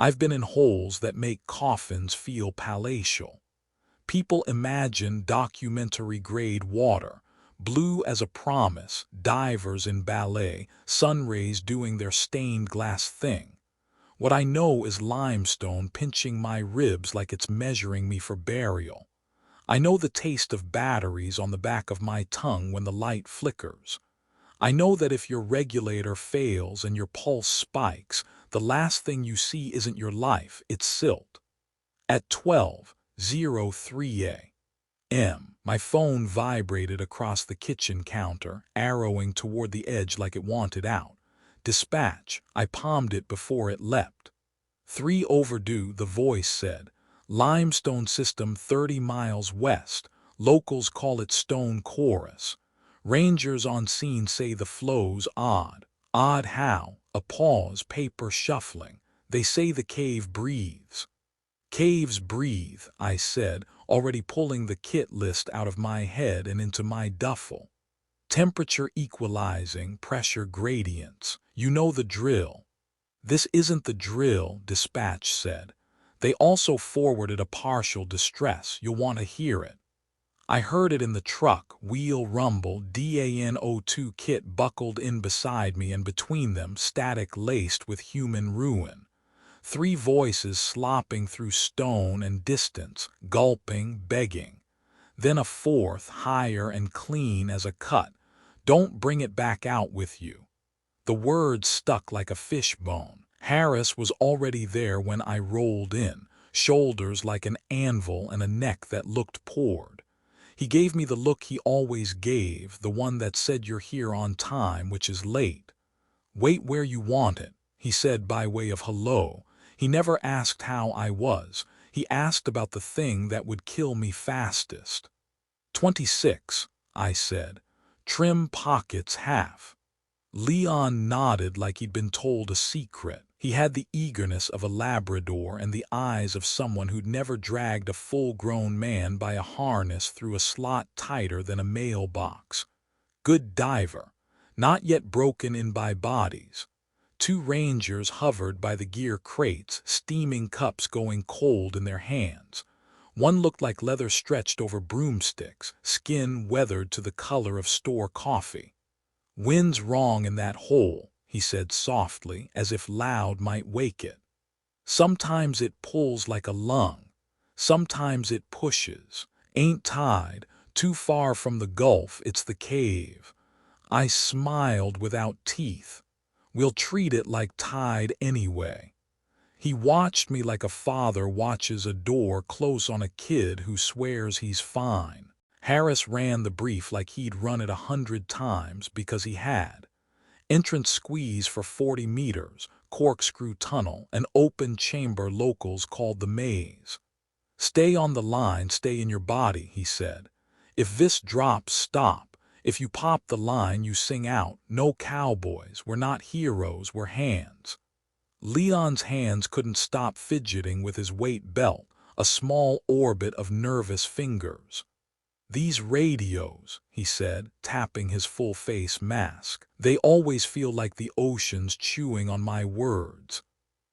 I've been in holes that make coffins feel palatial. People imagine documentary-grade water, blue as a promise, divers in ballet, sun rays doing their stained glass thing. What I know is limestone pinching my ribs like it's measuring me for burial. I know the taste of batteries on the back of my tongue when the light flickers. I know that if your regulator fails and your pulse spikes, the last thing you see isn't your life, it's silt. At 12:03 a.m., my phone vibrated across the kitchen counter, arrowing toward the edge like it wanted out. Dispatch, I palmed it before it leapt. 3 overdue, the voice said. Limestone system 30 miles west. Locals call it Stone Chorus. Rangers on scene say the flow's odd. Odd how? A pause, paper shuffling. They say the cave breathes. Caves breathe, I said, already pulling the kit list out of my head and into my duffel. Temperature equalizing, pressure gradients. You know the drill. This isn't the drill, dispatch said. They also forwarded a partial distress. You'll want to hear it. I heard it in the truck, wheel rumble, DAN02 kit buckled in beside me, and between them static laced with human ruin. 3 voices slopping through stone and distance, gulping, begging. Then a 4th, higher and clean as a cut. Don't bring it back out with you. The words stuck like a fishbone. Harris was already there when I rolled in, shoulders like an anvil and a neck that looked poured. He gave me the look he always gave, the one that said you're here on time, which is late. Wait where you want it, he said by way of hello. He never asked how I was. He asked about the thing that would kill me fastest. 26, I said. Trim pockets half. Leon nodded like he'd been told a secret. He had the eagerness of a Labrador and the eyes of someone who'd never dragged a full-grown man by a harness through a slot tighter than a mailbox. Good diver. Not yet broken in by bodies. 2 rangers hovered by the gear crates, steaming cups going cold in their hands. One looked like leather stretched over broomsticks, skin weathered to the color of store coffee. Wind's wrong in that hole, he said softly, as if loud might wake it. Sometimes it pulls like a lung. Sometimes it pushes. Ain't tide, too far from the gulf, it's the cave. I smiled without teeth. We'll treat it like tide anyway. He watched me like a father watches a door close on a kid who swears he's fine. Harris ran the brief like he'd run it 100 times because he had. Entrance squeeze for 40 meters, corkscrew tunnel, an open chamber locals called the maze. Stay on the line, stay in your body, he said. If this drops, stop. If you pop the line, you sing out. No cowboys, we're not heroes, we're hands. Leon's hands couldn't stop fidgeting with his weight belt, a small orbit of nervous fingers. These radios, he said, tapping his full-face mask, they always feel like the ocean's chewing on my words.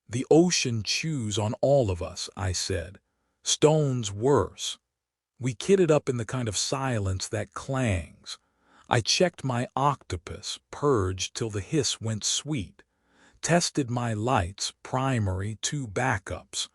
The ocean chews on all of us, I said. Stone's worse. We kitted up in the kind of silence that clangs. I checked my octopus, purged till the hiss went sweet. Tested my lights, primary, 2 backups.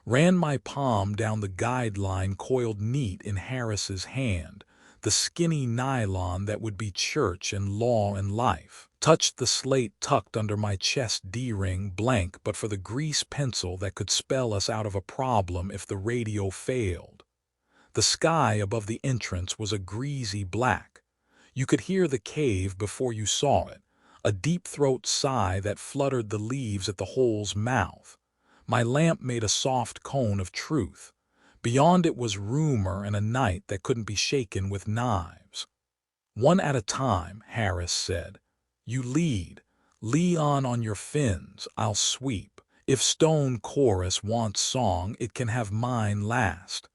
Ran my palm down the guideline coiled neat in Harris's hand, the skinny nylon that would be church and law and life. Touched the slate tucked under my chest D-ring blank but for the grease pencil that could spell us out of a problem if the radio failed. The sky above the entrance was a greasy black. You could hear the cave before you saw it, a deep-throat sigh that fluttered the leaves at the hole's mouth. My lamp made a soft cone of truth. Beyond it was rumor and a night that couldn't be shaken with knives. 1 at a time, Harris said. You lead. Leon on your fins, I'll sweep. If Stone Chorus wants song, it can have mine last.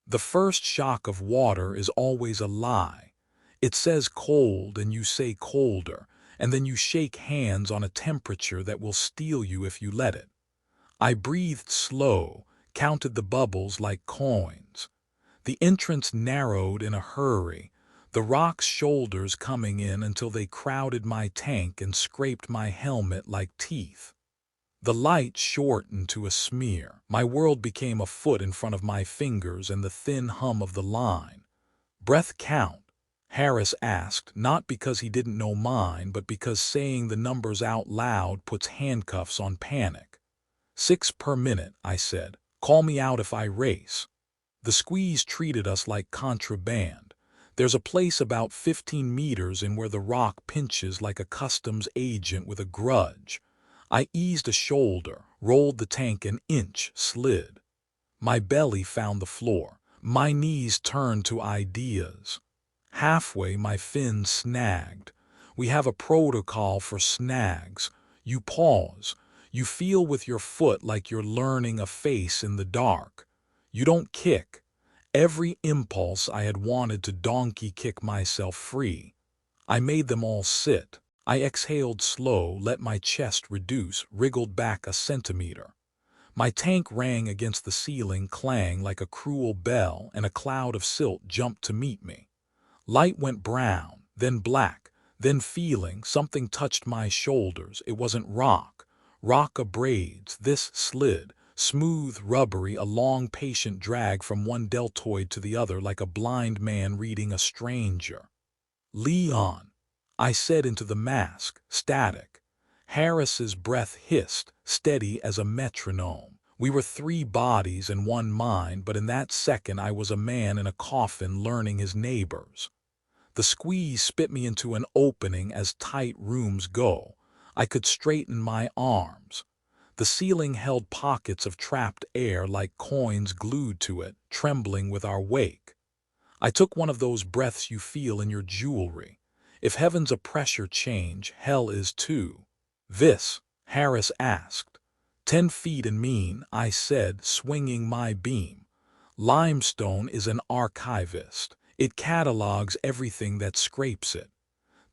The first shock of water is always a lie. It says cold and you say colder, and then you shake hands on a temperature that will steal you if you let it. I breathed slow, counted the bubbles like coins. The entrance narrowed in a hurry, the rock's shoulders coming in until they crowded my tank and scraped my helmet like teeth. The light shortened to a smear. My world became a foot in front of my fingers and the thin hum of the line. "Breath count?" Harris asked, not because he didn't know mine, but because saying the numbers out loud puts handcuffs on panic. "6 per minute," I said. "Call me out if I race." The squeeze treated us like contraband. There's a place about 15 meters in where the rock pinches like a customs agent with a grudge. I eased a shoulder, rolled the tank an inch, slid. My belly found the floor. My knees turned to ideas. Halfway, my fin snagged. We have a protocol for snags. You pause. You feel with your foot like you're learning a face in the dark. You don't kick. Every impulse I had wanted to donkey kick myself free. I made them all sit. I exhaled slow, let my chest reduce, wriggled back a centimeter. My tank rang against the ceiling, clang like a cruel bell, and a cloud of silt jumped to meet me. Light went brown, then black, then feeling, something touched my shoulders. It wasn't rock. Rock abrades. This slid. Smooth, rubbery, a long, patient drag from one deltoid to the other like a blind man reading a stranger. "Leon," I said into the mask, static. Harris's breath hissed, steady as a metronome. We were 3 bodies and 1 mind, but in that second I was a man in a coffin learning his neighbors. The squeeze spit me into an opening as tight rooms go. I could straighten my arms. The ceiling held pockets of trapped air like coins glued to it, trembling with our wake. I took one of those breaths you feel in your jewelry. If heaven's a pressure change, hell is too. "This?" Harris asked. 10 feet and mean," I said, swinging my beam. "Limestone is an archivist. It catalogs everything that scrapes it.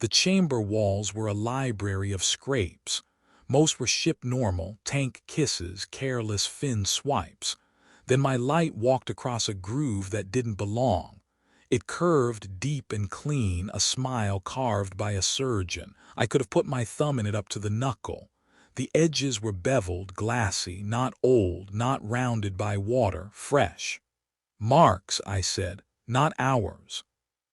The chamber walls were a library of scrapes. Most were ship normal, tank kisses, careless fin swipes. Then my light walked across a groove that didn't belong. It curved deep and clean, a smile carved by a surgeon. I could have put my thumb in it up to the knuckle. The edges were beveled, glassy, not old, not rounded by water, fresh. "Marks," I said, "not ours."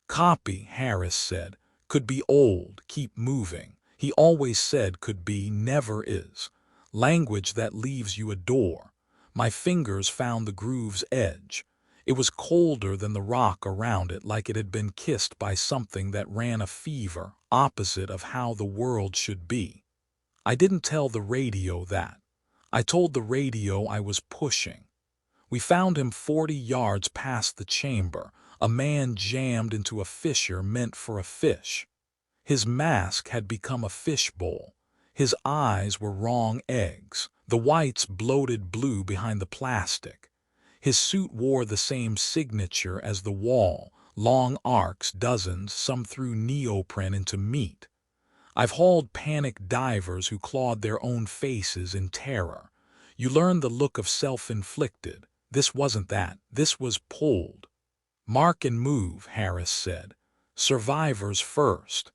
"Copy," Harris said. "Could be old, keep moving." He always said could be, never is. Language that leaves you a door. My fingers found the groove's edge. It was colder than the rock around it, like it had been kissed by something that ran a fever, opposite of how the world should be. I didn't tell the radio that. I told the radio I was pushing. We found him 40 yards past the chamber, a man jammed into a fissure meant for a fish. His mask had become a fishbowl. His eyes were wrong eggs, the whites bloated blue behind the plastic. His suit wore the same signature as the wall, long arcs, dozens, some threw neoprene into meat. I've hauled panicked divers who clawed their own faces in terror. You learn the look of self-inflicted. This wasn't that. This was pulled. "Mark and move," Harris said. "Survivors first."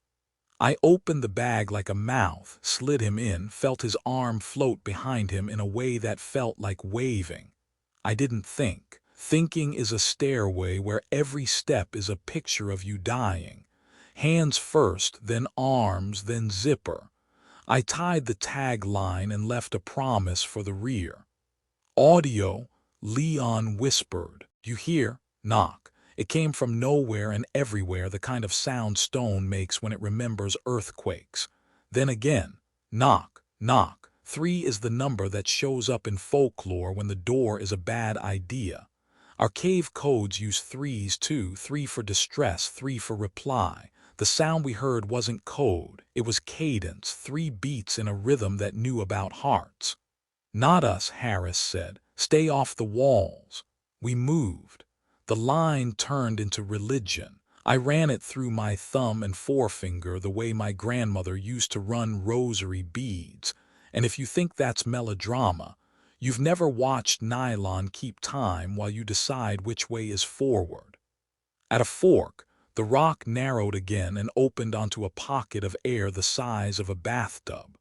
I opened the bag like a mouth, slid him in, felt his arm float behind him in a way that felt like waving. I didn't think. Thinking is a stairway where every step is a picture of you dying. Hands first, then arms, then zipper. I tied the tag line and left a promise for the rear. "Audio," Leon whispered. "You hear? Knock." It came from nowhere and everywhere, the kind of sound stone makes when it remembers earthquakes. Then again, knock, knock. 3 is the number that shows up in folklore when the door is a bad idea. Our cave codes use 3s too, 3 for distress, 3 for reply. The sound we heard wasn't code, it was cadence, 3 beats in a rhythm that knew about hearts. "Not us," Harris said. "Stay off the walls." We moved. The line turned into religion. I ran it through my thumb and forefinger the way my grandmother used to run rosary beads. And if you think that's melodrama, You've never watched nylon keep time while you decide which way is forward. At a fork, the rock narrowed again and opened onto a pocket of air the size of a bathtub.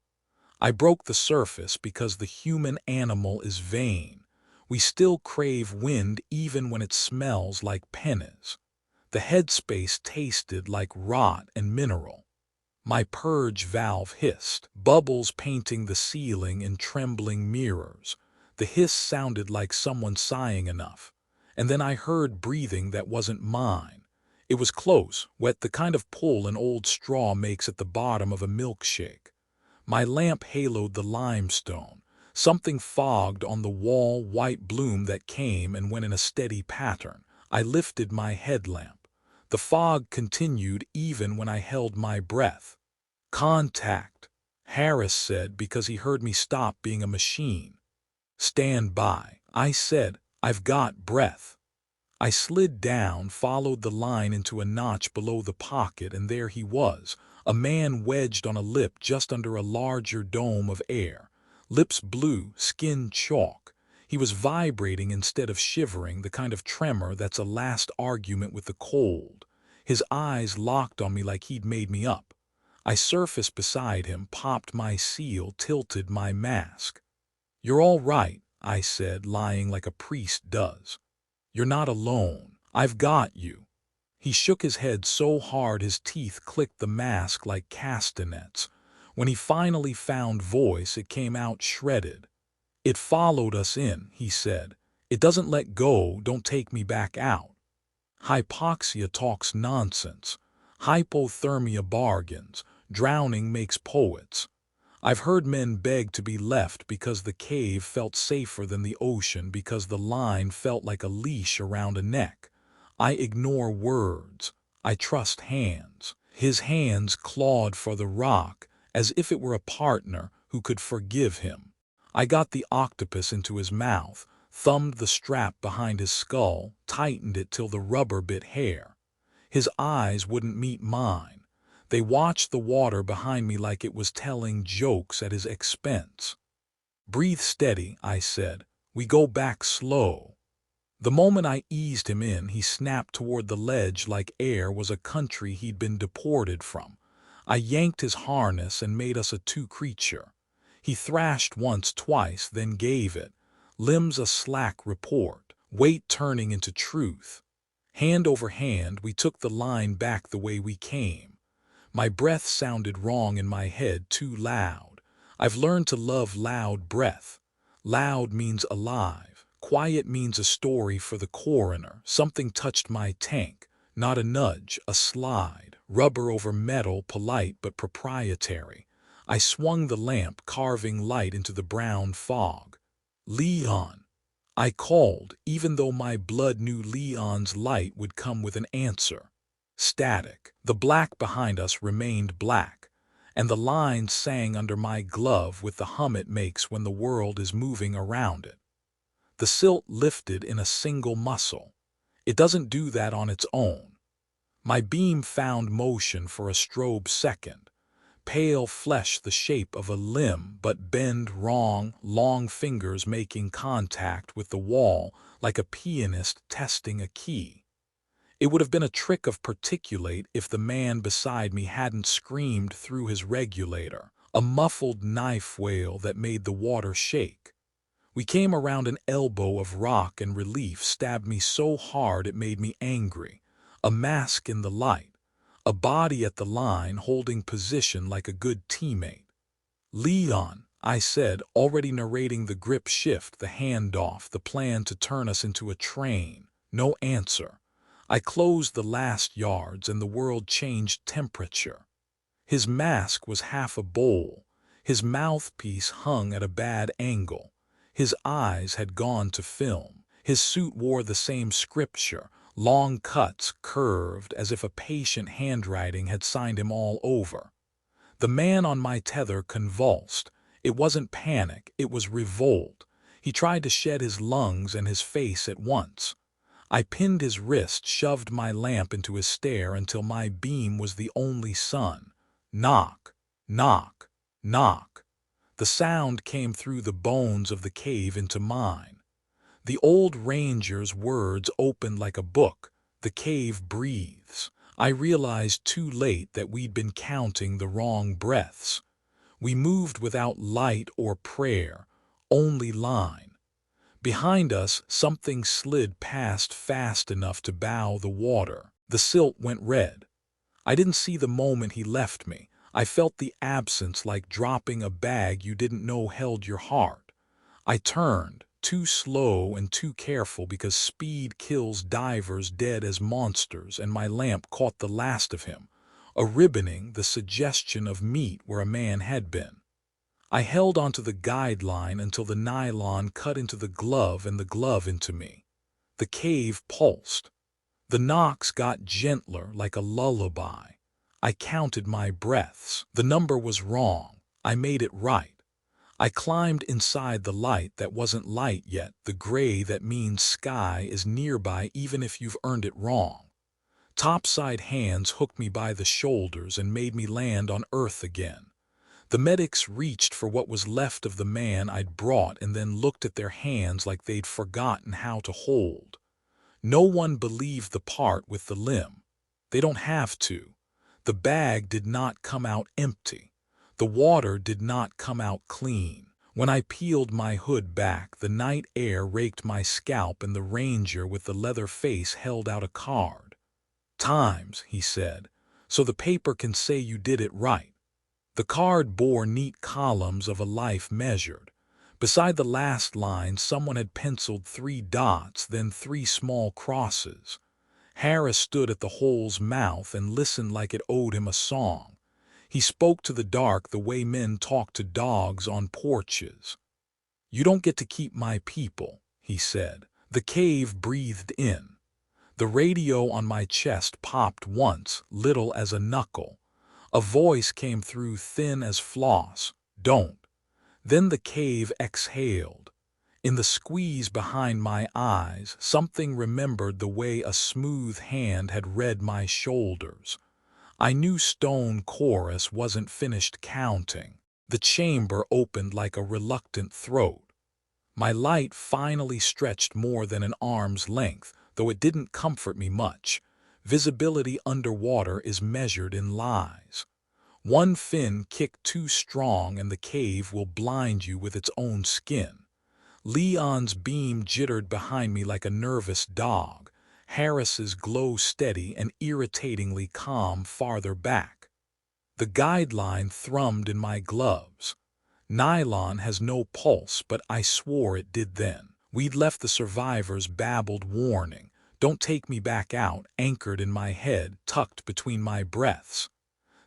I broke the surface because the human animal is vain. We still crave wind even when it smells like pennies. The headspace tasted like rot and mineral. My purge valve hissed, bubbles painting the ceiling in trembling mirrors. The hiss sounded like someone sighing enough. And then I heard breathing that wasn't mine. It was close, wet, the kind of pull an old straw makes at the bottom of a milkshake. My lamp haloed the limestone. Something fogged on the wall, white bloom that came and went in a steady pattern. I lifted my headlamp. The fog continued even when I held my breath. "Contact," Harris said because he heard me stop being a machine. "Stand by," I said. "I've got breath." I slid down, followed the line into a notch below the pocket, and there he was, a man wedged on a lip just under a larger dome of air. Lips blue, skin chalk. He was vibrating instead of shivering, the kind of tremor that's a last argument with the cold. His eyes locked on me like he'd made me up. I surfaced beside him, popped my seal, tilted my mask. "You're all right," I said, lying like a priest does. "You're not alone. I've got you." He shook his head so hard his teeth clicked the mask like castanets. When he finally found voice, it came out shredded. "It followed us in," he said. "It doesn't let go, don't take me back out." Hypoxia talks nonsense. Hypothermia bargains. Drowning makes poets. I've heard men beg to be left because the cave felt safer than the ocean, because the line felt like a leash around a neck. I ignore words. I trust hands. His hands clawed for the rock, as if it were a partner who could forgive him. I got the octopus into his mouth, thumbed the strap behind his skull, tightened it till the rubber bit hair. His eyes wouldn't meet mine. They watched the water behind me like it was telling jokes at his expense. "Breathe steady," I said. "We go back slow." The moment I eased him in, he snapped toward the ledge like air was a country he'd been deported from. I yanked his harness and made us a two-creature. He thrashed once, twice, then gave it. Limbs a slack report, weight turning into truth. Hand over hand, we took the line back the way we came. My breath sounded wrong in my head, too loud. I've learned to love loud breath. Loud means alive. Quiet means a story for the coroner. Something touched my tank. Not a nudge, a slide. Rubber over metal, polite but proprietary. I swung the lamp, carving light into the brown fog. "Leon," I called, even though my blood knew Leon's light would come with an answer. Static. The black behind us remained black, and the line sang under my glove with the hum it makes when the world is moving around it. The silt lifted in a single muscle. It doesn't do that on its own. My beam found motion for a strobe second. Pale flesh the shape of a limb, but bend wrong, long fingers making contact with the wall like a pianist testing a key. It would have been a trick of particulate if the man beside me hadn't screamed through his regulator, a muffled knife wail that made the water shake. We came around an elbow of rock and relief stabbed me so hard it made me angry. A mask in the light, a body at the line holding position like a good teammate. "Leon," I said, already narrating the grip shift, the handoff, the plan to turn us into a train. No answer. I closed the last yards and the world changed temperature. His mask was half a bowl. His mouthpiece hung at a bad angle. His eyes had gone to film. His suit wore the same scripture, long cuts, curved, as if a patient handwriting had signed him all over. The man on my tether convulsed. It wasn't panic, it was revolt. He tried to shed his lungs and his face at once. I pinned his wrist, shoved my lamp into his stare until my beam was the only sun. Knock, knock, knock. The sound came through the bones of the cave into mine. The old ranger's words opened like a book. The cave breathes. I realized too late that we'd been counting the wrong breaths. We moved without light or prayer, only line. Behind us, something slid past fast enough to bow the water. The silt went red. I didn't see the moment he left me. I felt the absence like dropping a bag you didn't know held your heart. I turned, too slow and too careful because speed kills divers dead as monsters, and my lamp caught the last of him, a ribboning, the suggestion of meat where a man had been. I held onto the guideline until the nylon cut into the glove and the glove into me. The cave pulsed. The knocks got gentler like a lullaby. I counted my breaths. The number was wrong. I made it right. I climbed inside the light that wasn't light yet, the gray that means sky is nearby even if you've earned it wrong. Topside hands hooked me by the shoulders and made me land on earth again. The medics reached for what was left of the man I'd brought and then looked at their hands like they'd forgotten how to hold. No one believed the part with the limb. They don't have to. The bag did not come out empty. The water did not come out clean. When I peeled my hood back, the night air raked my scalp and the ranger with the leather face held out a card. "Times," he said, "so the paper can say you did it right." The card bore neat columns of a life measured. Beside the last line, someone had penciled 3 dots, then 3 small crosses. Harris stood at the hole's mouth and listened like it owed him a song. He spoke to the dark the way men talk to dogs on porches. "You don't get to keep my people," he said. The cave breathed in. The radio on my chest popped once, little as a knuckle. A voice came through thin as floss. "Don't." Then the cave exhaled. In the squeeze behind my eyes, something remembered the way a smooth hand had read my shoulders. I knew stone chorus wasn't finished counting. The chamber opened like a reluctant throat. My light finally stretched more than an arm's length, though it didn't comfort me much. Visibility underwater is measured in lies. One fin kick too strong and the cave will blind you with its own skin. Leon's beam jittered behind me like a nervous dog. Harris's glow steady and irritatingly calm farther back. The guideline thrummed in my gloves. Nylon has no pulse, but I swore it did then. We'd left the survivor's babbled warning, "Don't take me back out," anchored in my head, tucked between my breaths.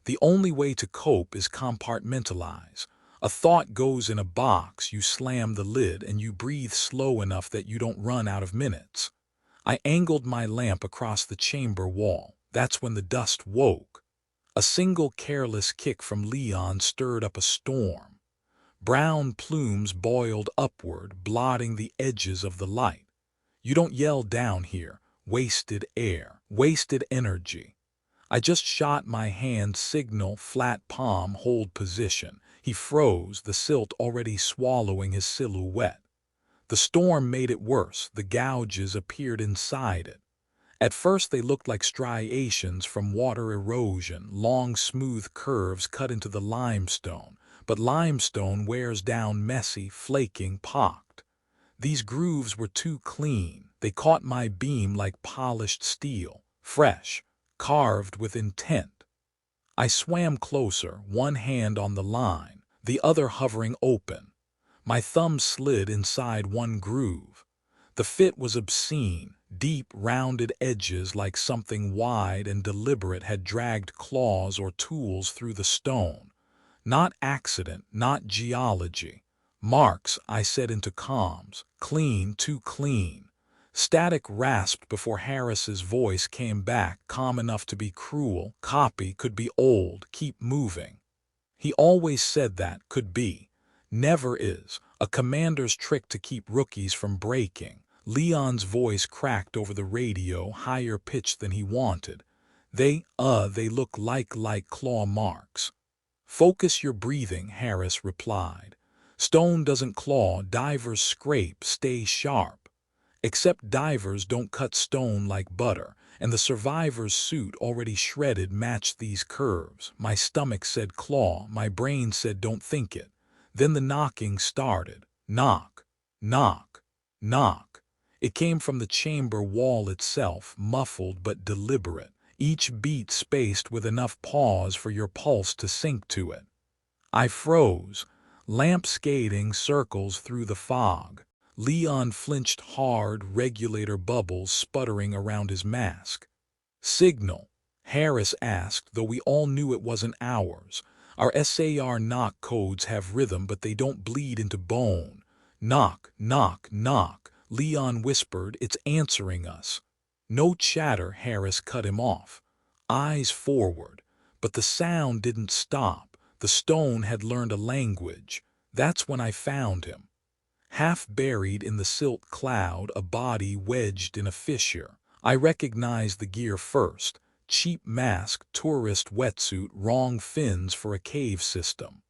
The only way to cope is compartmentalize. A thought goes in a box, you slam the lid, and you breathe slow enough that you don't run out of minutes. I angled my lamp across the chamber wall. That's when the dust woke. A single careless kick from Leon stirred up a storm. Brown plumes boiled upward, blotting the edges of the light. You don't yell down here. Wasted air. Wasted energy. I just shot my hand signal, flat palm, hold position. He froze, the silt already swallowing his silhouette. The storm made it worse. The gouges appeared inside it. At first they looked like striations from water erosion, long smooth curves cut into the limestone. But limestone wears down messy, flaking, pocked. These grooves were too clean. They caught my beam like polished steel, fresh, carved with intent. I swam closer, one hand on the line, the other hovering open. My thumb slid inside one groove. The fit was obscene, deep, rounded edges like something wide and deliberate had dragged claws or tools through the stone. Not accident, not geology. "Marks," I said into comms. "Clean, too clean." Static rasped before Harris's voice came back, calm enough to be cruel. "Copy, could be old, keep moving." He always said that, could be. Never is. A commander's trick to keep rookies from breaking. Leon's voice cracked over the radio, higher pitched than he wanted. They look like claw marks." "Focus your breathing," Harris replied. Stone doesn't claw, divers scrape, stay sharp. Except divers don't cut stone like butter, and the survivor's suit already shredded matched these curves. My stomach said claw, my brain said don't think it. Then the knocking started. Knock, knock, knock. It came from the chamber wall itself, muffled but deliberate, each beat spaced with enough pause for your pulse to sink to it. I froze, lamp skating circles through the fog. Leon flinched hard, regulator bubbles sputtering around his mask. Signal, Harris asked, though we all knew it wasn't ours. Our SAR knock codes have rhythm, but they don't bleed into bone. Knock, knock, knock, Leon whispered, it's answering us. No chatter, Harris cut him off. Eyes forward. But the sound didn't stop. The stone had learned a language. That's when I found him. Half buried in the silt cloud, a body wedged in a fissure. I recognized the gear first. Cheap mask, tourist wetsuit, wrong fins for a cave system.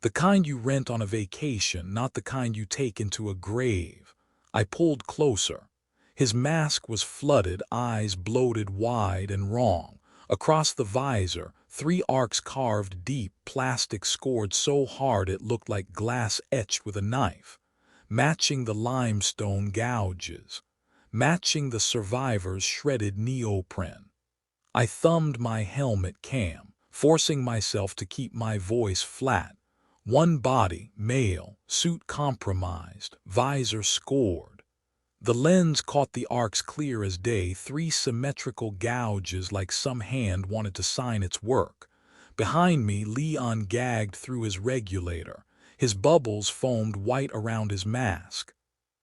The kind you rent on a vacation, not the kind you take into a grave. I pulled closer. His mask was flooded, eyes bloated wide and wrong. Across the visor, 3 arcs carved deep, plastic scored so hard it looked like glass etched with a knife. Matching the limestone gouges, matching the survivor's shredded neoprene. I thumbed my helmet cam, forcing myself to keep my voice flat. One body, male, suit compromised, visor scored. The lens caught the arcs clear as day, 3 symmetrical gouges like some hand wanted to sign its work. Behind me, Leon gagged through his regulator. His bubbles foamed white around his mask.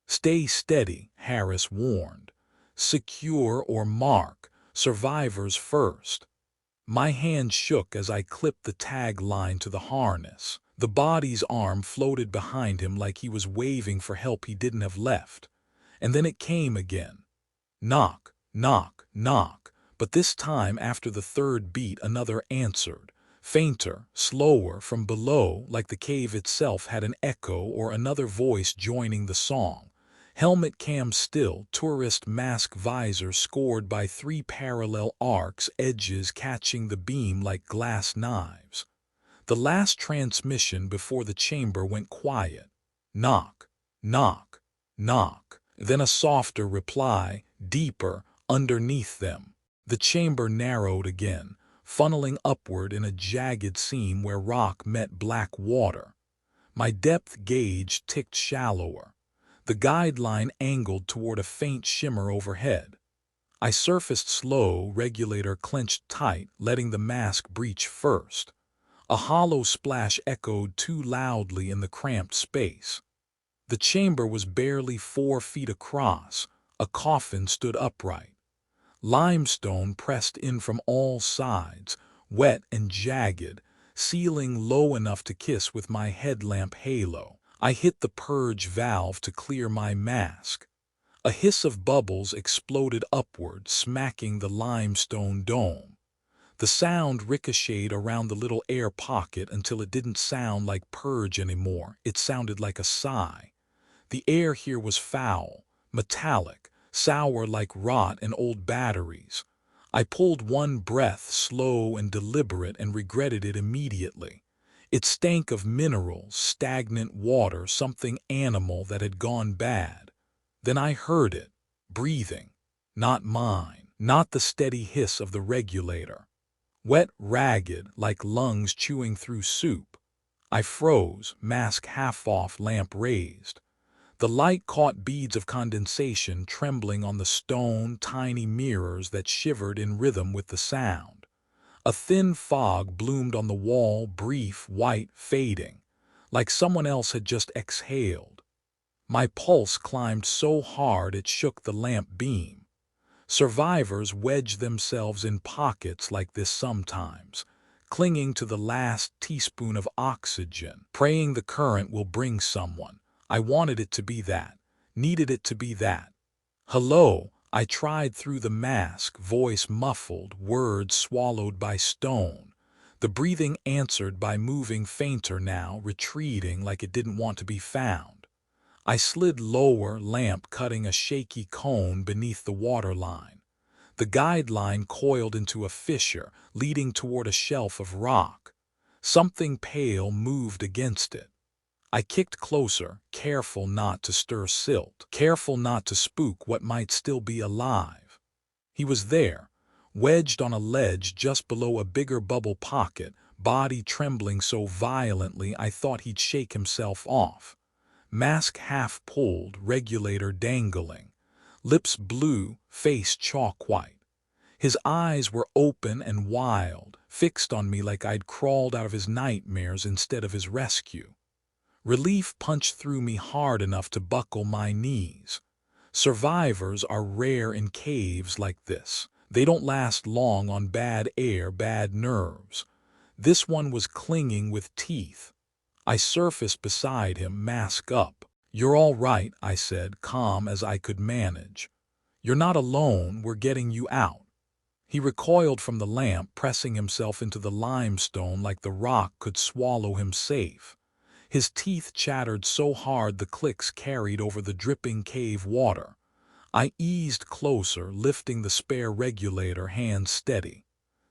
Stay steady, Harris warned. Secure or mark, survivors first. My hand shook as I clipped the tag line to the harness. The body's arm floated behind him like he was waving for help he didn't have left. And then it came again. Knock, knock, knock. But this time, after the 3rd beat, another answered. Fainter, slower, from below, like the cave itself had an echo or another voice joining the song. Helmet cam still, tourist mask visor scored by 3 parallel arcs, edges catching the beam like glass knives. The last transmission before the chamber went quiet. Knock, knock, knock. Then a softer reply, deeper, underneath them. The chamber narrowed again, funneling upward in a jagged seam where rock met black water. My depth gauge ticked shallower. The guideline angled toward a faint shimmer overhead. I surfaced slow, regulator clenched tight, letting the mask breach first. A hollow splash echoed too loudly in the cramped space. The chamber was barely 4 feet across. A coffin stood upright. Limestone pressed in from all sides, wet and jagged, ceiling low enough to kiss with my headlamp halo. I hit the purge valve to clear my mask. A hiss of bubbles exploded upward, smacking the limestone dome. The sound ricocheted around the little air pocket until it didn't sound like purge anymore. It sounded like a sigh. The air here was foul, metallic, sour like rot and old batteries. I pulled one breath, slow and deliberate, and regretted it immediately. It stank of minerals, stagnant water, something animal that had gone bad. Then I heard it, breathing. Not mine, not the steady hiss of the regulator. Wet, ragged, like lungs chewing through soup. I froze, mask half off, lamp raised. The light caught beads of condensation trembling on the stone, tiny mirrors that shivered in rhythm with the sound. A thin fog bloomed on the wall, brief, white, fading, like someone else had just exhaled. My pulse climbed so hard it shook the lamp beam. Survivors wedge themselves in pockets like this sometimes, clinging to the last teaspoon of oxygen, praying the current will bring someone. I wanted it to be that, needed it to be that. Hello, I tried through the mask, voice muffled, words swallowed by stone. The breathing answered by moving fainter now, retreating like it didn't want to be found. I slid lower, lamp cutting a shaky cone beneath the waterline. The guideline coiled into a fissure, leading toward a shelf of rock. Something pale moved against it. I kicked closer, careful not to stir silt, careful not to spook what might still be alive. He was there, wedged on a ledge just below a bigger bubble pocket, body trembling so violently I thought he'd shake himself off. Mask half pulled, regulator dangling. Lips blue, face chalk white. His eyes were open and wild, fixed on me like I'd crawled out of his nightmares instead of his rescue. Relief punched through me hard enough to buckle my knees. Survivors are rare in caves like this. They don't last long on bad air, bad nerves. This one was clinging with teeth. I surfaced beside him, mask up. "You're all right," I said, calm as I could manage. "You're not alone, we're getting you out." He recoiled from the lamp, pressing himself into the limestone like the rock could swallow him safe. His teeth chattered so hard the clicks carried over the dripping cave water. I eased closer, lifting the spare regulator, hands steady.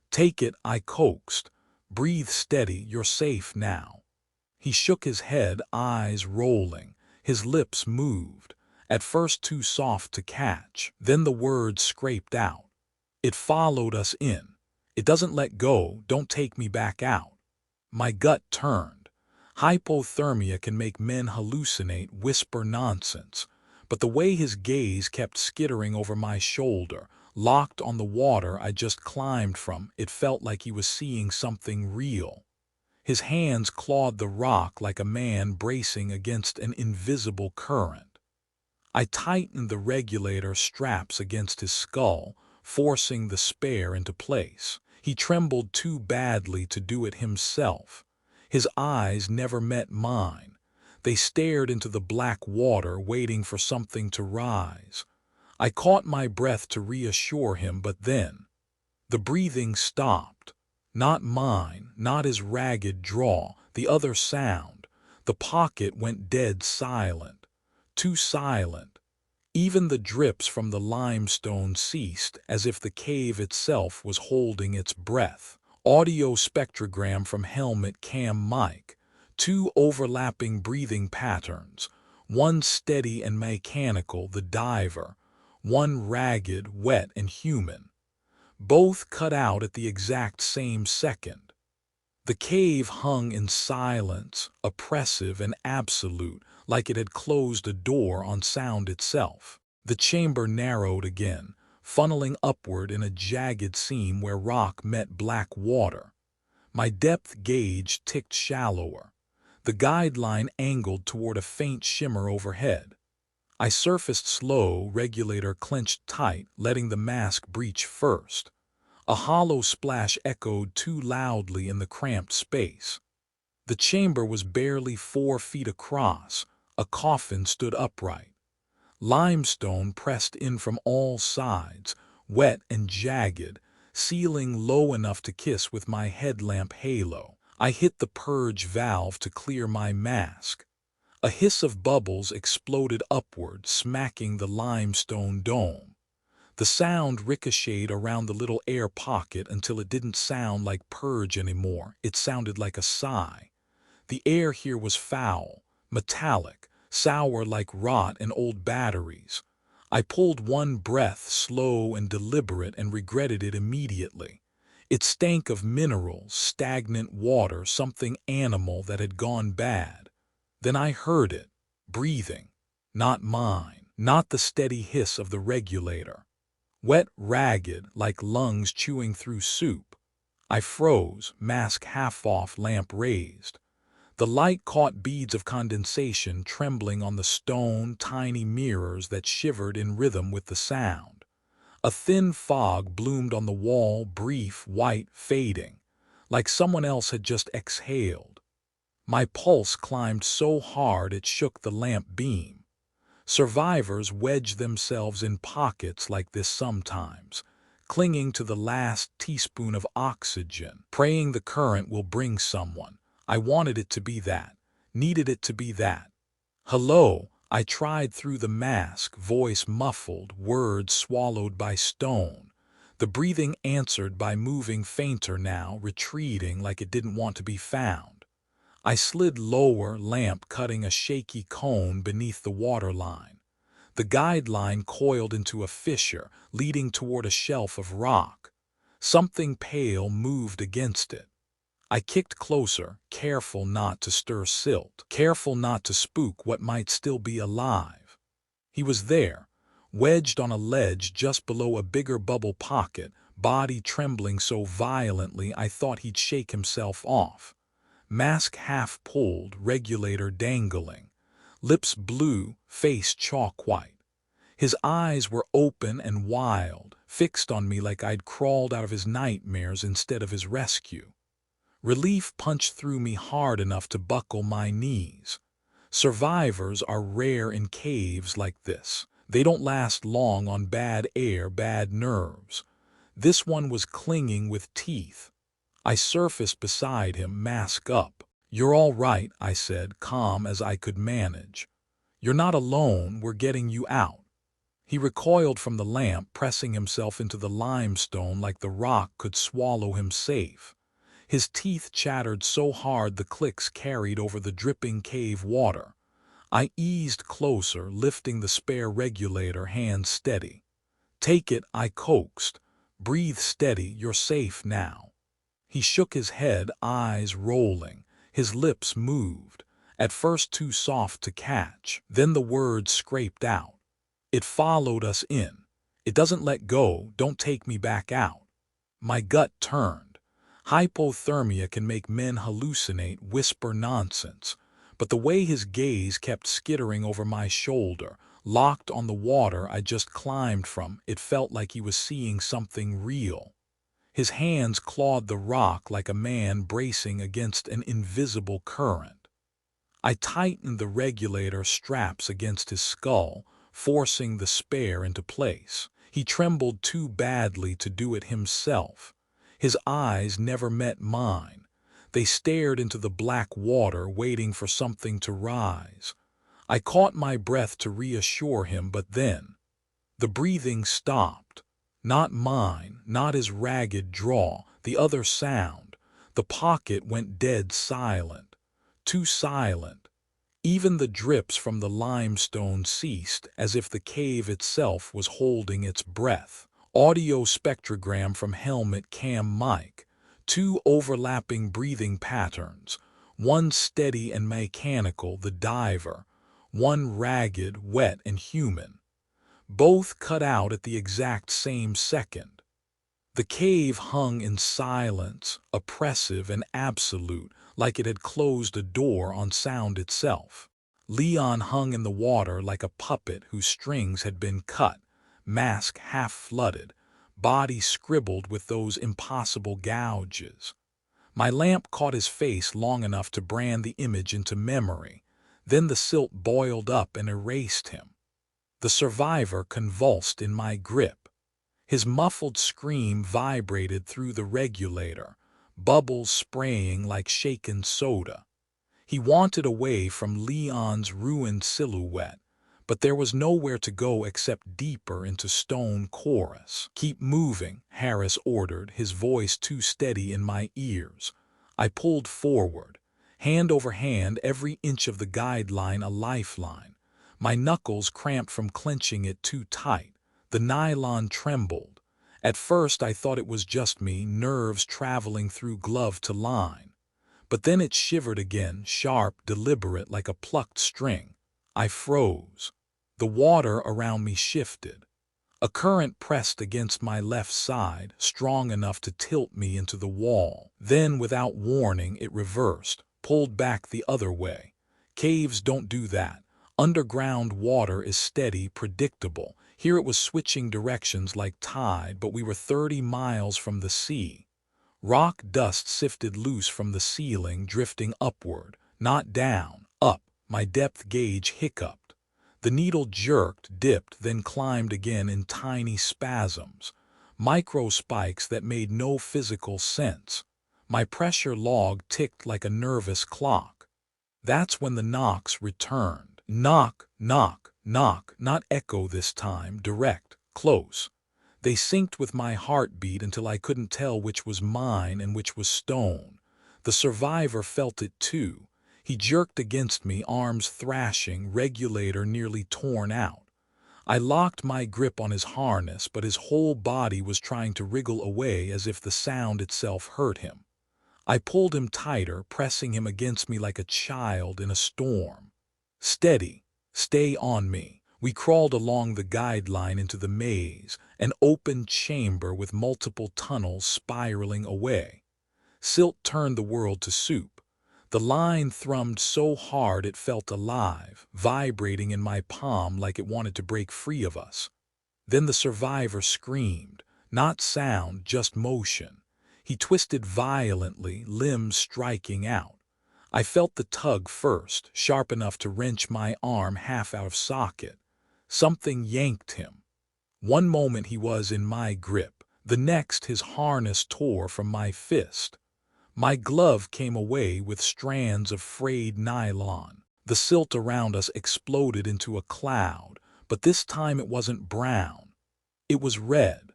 "Take it," I coaxed. "Breathe steady, you're safe now." He shook his head, eyes rolling. His lips moved, at first too soft to catch. Then the words scraped out. "It followed us in. It doesn't let go, don't take me back out." My gut turned. Hypothermia can make men hallucinate, whisper nonsense. But the way his gaze kept skittering over my shoulder, locked on the water I just climbed from, it felt like he was seeing something real. His hands clawed the rock like a man bracing against an invisible current. I tightened the regulator straps against his skull, forcing the spare into place. He trembled too badly to do it himself. His eyes never met mine. They stared into the black water, waiting for something to rise. I caught my breath to reassure him, but then the breathing stopped. Not mine, not his ragged drawl, the other sound. The pocket went dead silent. Too silent. Even the drips from the limestone ceased, as if the cave itself was holding its breath. Audio spectrogram from helmet cam mic. 2 overlapping breathing patterns. One steady and mechanical, the diver. One ragged, wet, and human. Both cut out at the exact same second. The cave hung in silence, oppressive and absolute, like it had closed a door on sound itself. The chamber narrowed again, funneling upward in a jagged seam where rock met black water. My depth gauge ticked shallower. The guideline angled toward a faint shimmer overhead. I surfaced slow, regulator clenched tight, letting the mask breach first. A hollow splash echoed too loudly in the cramped space. The chamber was barely 4 feet across. A coffin stood upright. Limestone pressed in from all sides, wet and jagged, ceiling low enough to kiss with my headlamp halo. I hit the purge valve to clear my mask. A hiss of bubbles exploded upward, smacking the limestone dome. The sound ricocheted around the little air pocket until it didn't sound like purge anymore. It sounded like a sigh. The air here was foul, metallic, sour like rot and old batteries. I pulled one breath, slow and deliberate, and regretted it immediately. It stank of minerals, stagnant water, something animal that had gone bad. Then I heard it, breathing. Not mine, not the steady hiss of the regulator. Wet, ragged, like lungs chewing through soup. I froze, mask half off, lamp raised. The light caught beads of condensation trembling on the stone, tiny mirrors that shivered in rhythm with the sound. A thin fog bloomed on the wall, brief, white, fading, like someone else had just exhaled. My pulse climbed so hard it shook the lamp beam. Survivors wedge themselves in pockets like this sometimes, clinging to the last teaspoon of oxygen, praying the current will bring someone. I wanted it to be that, needed it to be that. "Hello," I tried through the mask, voice muffled, words swallowed by stone. The breathing answered by moving fainter now, retreating like it didn't want to be found. I slid lower, lamp cutting a shaky cone beneath the waterline. The guideline coiled into a fissure, leading toward a shelf of rock. Something pale moved against it. I kicked closer, careful not to stir silt, careful not to spook what might still be alive. He was there, wedged on a ledge just below a bigger bubble pocket, body trembling so violently I thought he'd shake himself off. Mask half pulled, regulator dangling. Lips blue, face chalk white. His eyes were open and wild, fixed on me like I'd crawled out of his nightmares instead of his rescue. Relief punched through me hard enough to buckle my knees. Survivors are rare in caves like this. They don't last long on bad air, bad nerves. This one was clinging with teeth. I surfaced beside him, mask up. "You're all right," I said, calm as I could manage. "You're not alone, we're getting you out." He recoiled from the lamp, pressing himself into the limestone like the rock could swallow him safe. His teeth chattered so hard the clicks carried over the dripping cave water. I eased closer, lifting the spare regulator, hands steady. "Take it," I coaxed. "Breathe steady, you're safe now." He shook his head, eyes rolling. His lips moved, at first too soft to catch. Then the words scraped out. "It followed us in. It doesn't let go, don't take me back out." My gut turned. Hypothermia can make men hallucinate, whisper nonsense. But the way his gaze kept skittering over my shoulder, locked on the water I just climbed from, it felt like he was seeing something real. His hands clawed the rock like a man bracing against an invisible current. I tightened the regulator straps against his skull, forcing the spare into place. He trembled too badly to do it himself. His eyes never met mine. They stared into the black water, waiting for something to rise. I caught my breath to reassure him, but then the breathing stopped. Not mine, not his ragged drawl, the other sound. The pocket went dead silent. Too silent. Even the drips from the limestone ceased, as if the cave itself was holding its breath. Audio spectrogram from helmet cam mic. 2 overlapping breathing patterns. One steady and mechanical, the diver. One ragged, wet, and human. Both cut out at the exact same second. The cave hung in silence, oppressive and absolute, like it had closed a door on sound itself. Leon hung in the water like a puppet whose strings had been cut, mask half flooded, body scribbled with those impossible gouges. My lamp caught his face long enough to brand the image into memory. Then the silt boiled up and erased him. The survivor convulsed in my grip. His muffled scream vibrated through the regulator, bubbles spraying like shaken soda. He wanted away from Leon's ruined silhouette, but there was nowhere to go except deeper into stone chorus. "Keep moving," Harris ordered, his voice too steady in my ears. I pulled forward, hand over hand, every inch of the guideline a lifeline. My knuckles cramped from clenching it too tight. The nylon trembled. At first I thought it was just me, nerves traveling through glove to line. But then it shivered again, sharp, deliberate, like a plucked string. I froze. The water around me shifted. A current pressed against my left side, strong enough to tilt me into the wall. Then, without warning, it reversed, pulled back the other way. Caves don't do that. Underground water is steady, predictable. Here it was switching directions like tide, but we were 30 miles from the sea. Rock dust sifted loose from the ceiling, drifting upward, not down, up. My depth gauge hiccuped. The needle jerked, dipped, then climbed again in tiny spasms. micro spikes that made no physical sense. My pressure log ticked like a nervous clock. That's when the knocks returned. Knock, knock, knock, not echo this time, direct, close. They synced with my heartbeat until I couldn't tell which was mine and which was stone. The survivor felt it too. He jerked against me, arms thrashing, regulator nearly torn out. I locked my grip on his harness, but his whole body was trying to wriggle away as if the sound itself hurt him. I pulled him tighter, pressing him against me like a child in a storm. Steady, stay on me. We crawled along the guideline into the maze, an open chamber with multiple tunnels spiraling away. Silt turned the world to soup. The line thrummed so hard it felt alive, vibrating in my palm like it wanted to break free of us. Then the survivor screamed, not sound, just motion. He twisted violently, limbs striking out. I felt the tug first, sharp enough to wrench my arm half out of socket. Something yanked him. One moment he was in my grip, the next his harness tore from my fist. My glove came away with strands of frayed nylon. The silt around us exploded into a cloud, but this time it wasn't brown. It was red.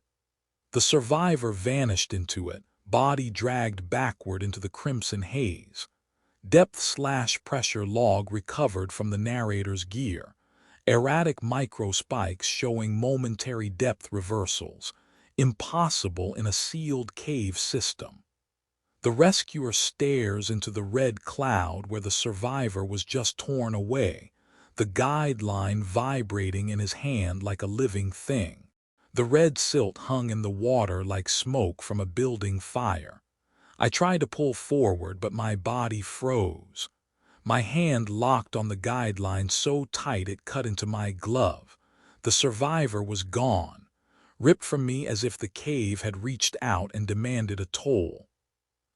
The survivor vanished into it, body dragged backward into the crimson haze. Depth/pressure log recovered from the narrator's gear. Erratic micro spikes showing momentary depth reversals. Impossible in a sealed cave system. The rescuer stares into the red cloud where the survivor was just torn away, the guideline vibrating in his hand like a living thing. The red silt hung in the water like smoke from a building fire. I tried to pull forward, but my body froze. My hand locked on the guideline so tight it cut into my glove. The survivor was gone, ripped from me as if the cave had reached out and demanded a toll.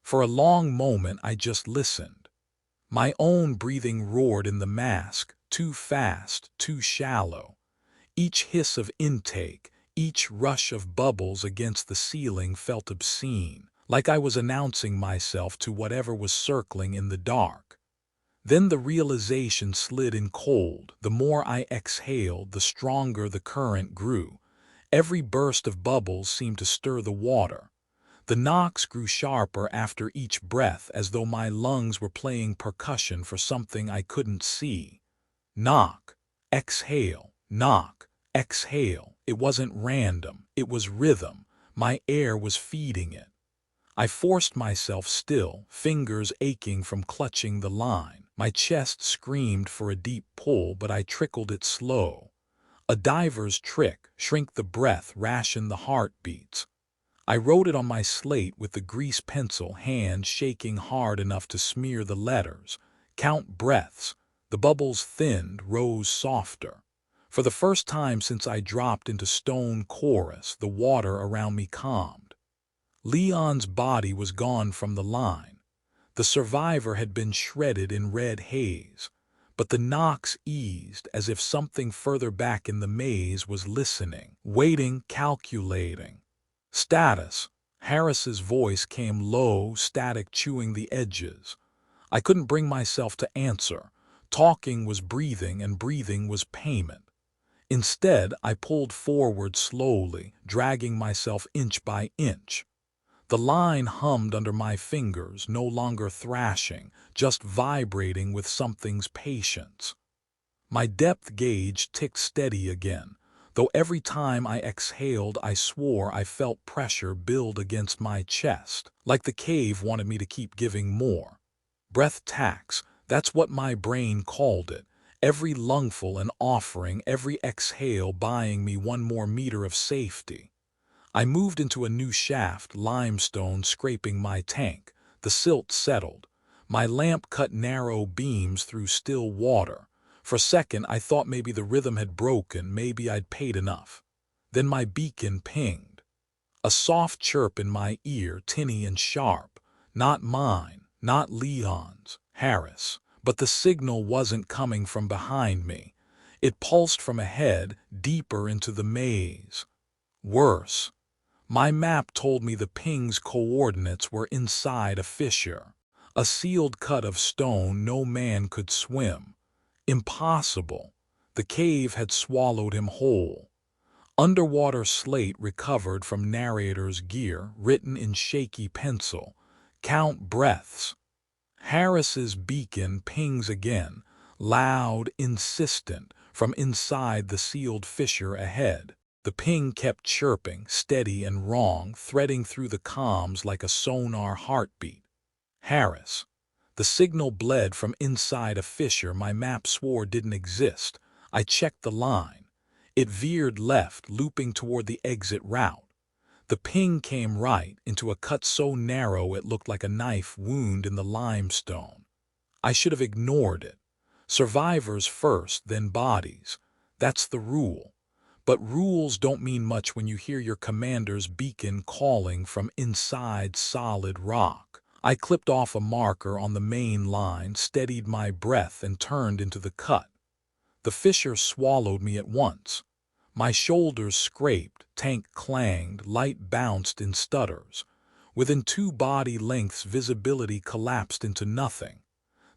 For a long moment I just listened. My own breathing roared in the mask, too fast, too shallow. Each hiss of intake, each rush of bubbles against the ceiling felt obscene, like I was announcing myself to whatever was circling in the dark. Then the realization slid in cold. The more I exhaled, the stronger the current grew. Every burst of bubbles seemed to stir the water. The knocks grew sharper after each breath, as though my lungs were playing percussion for something I couldn't see. Knock, exhale, knock, exhale. It wasn't random, it was rhythm. My air was feeding it. I forced myself still, fingers aching from clutching the line. My chest screamed for a deep pull, but I trickled it slow. A diver's trick: shrink the breath, ration the heartbeats. I wrote it on my slate with the grease pencil, hand shaking hard enough to smear the letters. Count breaths. The bubbles thinned, rose softer. For the first time since I dropped into stone chorus, the water around me calmed. Leon's body was gone from the line. The survivor had been shredded in red haze. But the knocks eased, as if something further back in the maze was listening, waiting, calculating. Status. Harris's voice came low, static, chewing the edges. I couldn't bring myself to answer. Talking was breathing, and breathing was payment. Instead, I pulled forward slowly, dragging myself inch by inch. The line hummed under my fingers, no longer thrashing, just vibrating with something's patience. My depth gauge ticked steady again, though every time I exhaled I swore I felt pressure build against my chest, like the cave wanted me to keep giving more. Breath tax, that's what my brain called it. Every lungful an offering, every exhale buying me one more meter of safety. I moved into a new shaft, limestone scraping my tank. The silt settled. My lamp cut narrow beams through still water. For a second I thought maybe the rhythm had broken, maybe I'd paid enough. Then my beacon pinged. A soft chirp in my ear, tinny and sharp. Not mine, not Leon's, Harris. But the signal wasn't coming from behind me. It pulsed from ahead, deeper into the maze. Worse. My map told me the ping's coordinates were inside a fissure, a sealed cut of stone no man could swim. Impossible. The cave had swallowed him whole. Underwater slate recovered from narrator's gear, written in shaky pencil. Count breaths. Harris's beacon pings again, loud, insistent, from inside the sealed fissure ahead. The ping kept chirping, steady and wrong, threading through the comms like a sonar heartbeat. Harris. The signal bled from inside a fissure my map swore didn't exist. I checked the line. It veered left, looping toward the exit route. The ping came right into a cut so narrow it looked like a knife wound in the limestone. I should have ignored it. Survivors first, then bodies. That's the rule. But rules don't mean much when you hear your commander's beacon calling from inside solid rock. I clipped off a marker on the main line, steadied my breath, and turned into the cut. The fissure swallowed me at once. My shoulders scraped, tank clanged, light bounced in stutters. Within 2 body lengths visibility collapsed into nothing.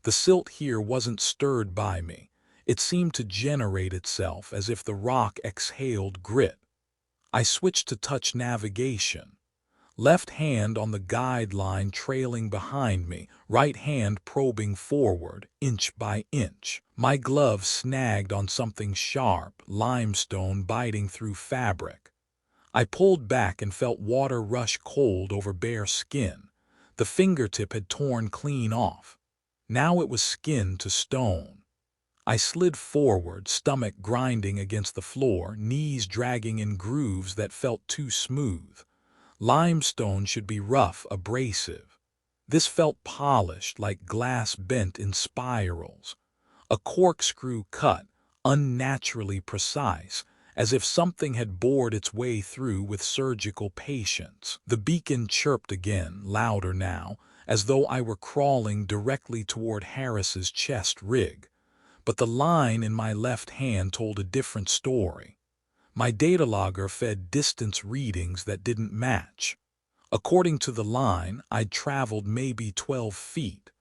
The silt here wasn't stirred by me. It seemed to generate itself as if the rock exhaled grit. I switched to touch navigation. Left hand on the guideline trailing behind me, right hand probing forward, inch by inch. My glove snagged on something sharp, limestone biting through fabric. I pulled back and felt water rush cold over bare skin. The fingertip had torn clean off. Now it was skin to stone. I slid forward, stomach grinding against the floor, knees dragging in grooves that felt too smooth. Limestone should be rough, abrasive. This felt polished, like glass bent in spirals. A corkscrew cut, unnaturally precise, as if something had bored its way through with surgical patience. The beacon chirped again, louder now, as though I were crawling directly toward Harris's chest rig. But the line in my left hand told a different story. My data logger fed distance readings that didn't match. According to the line, I'd traveled maybe 12 feet.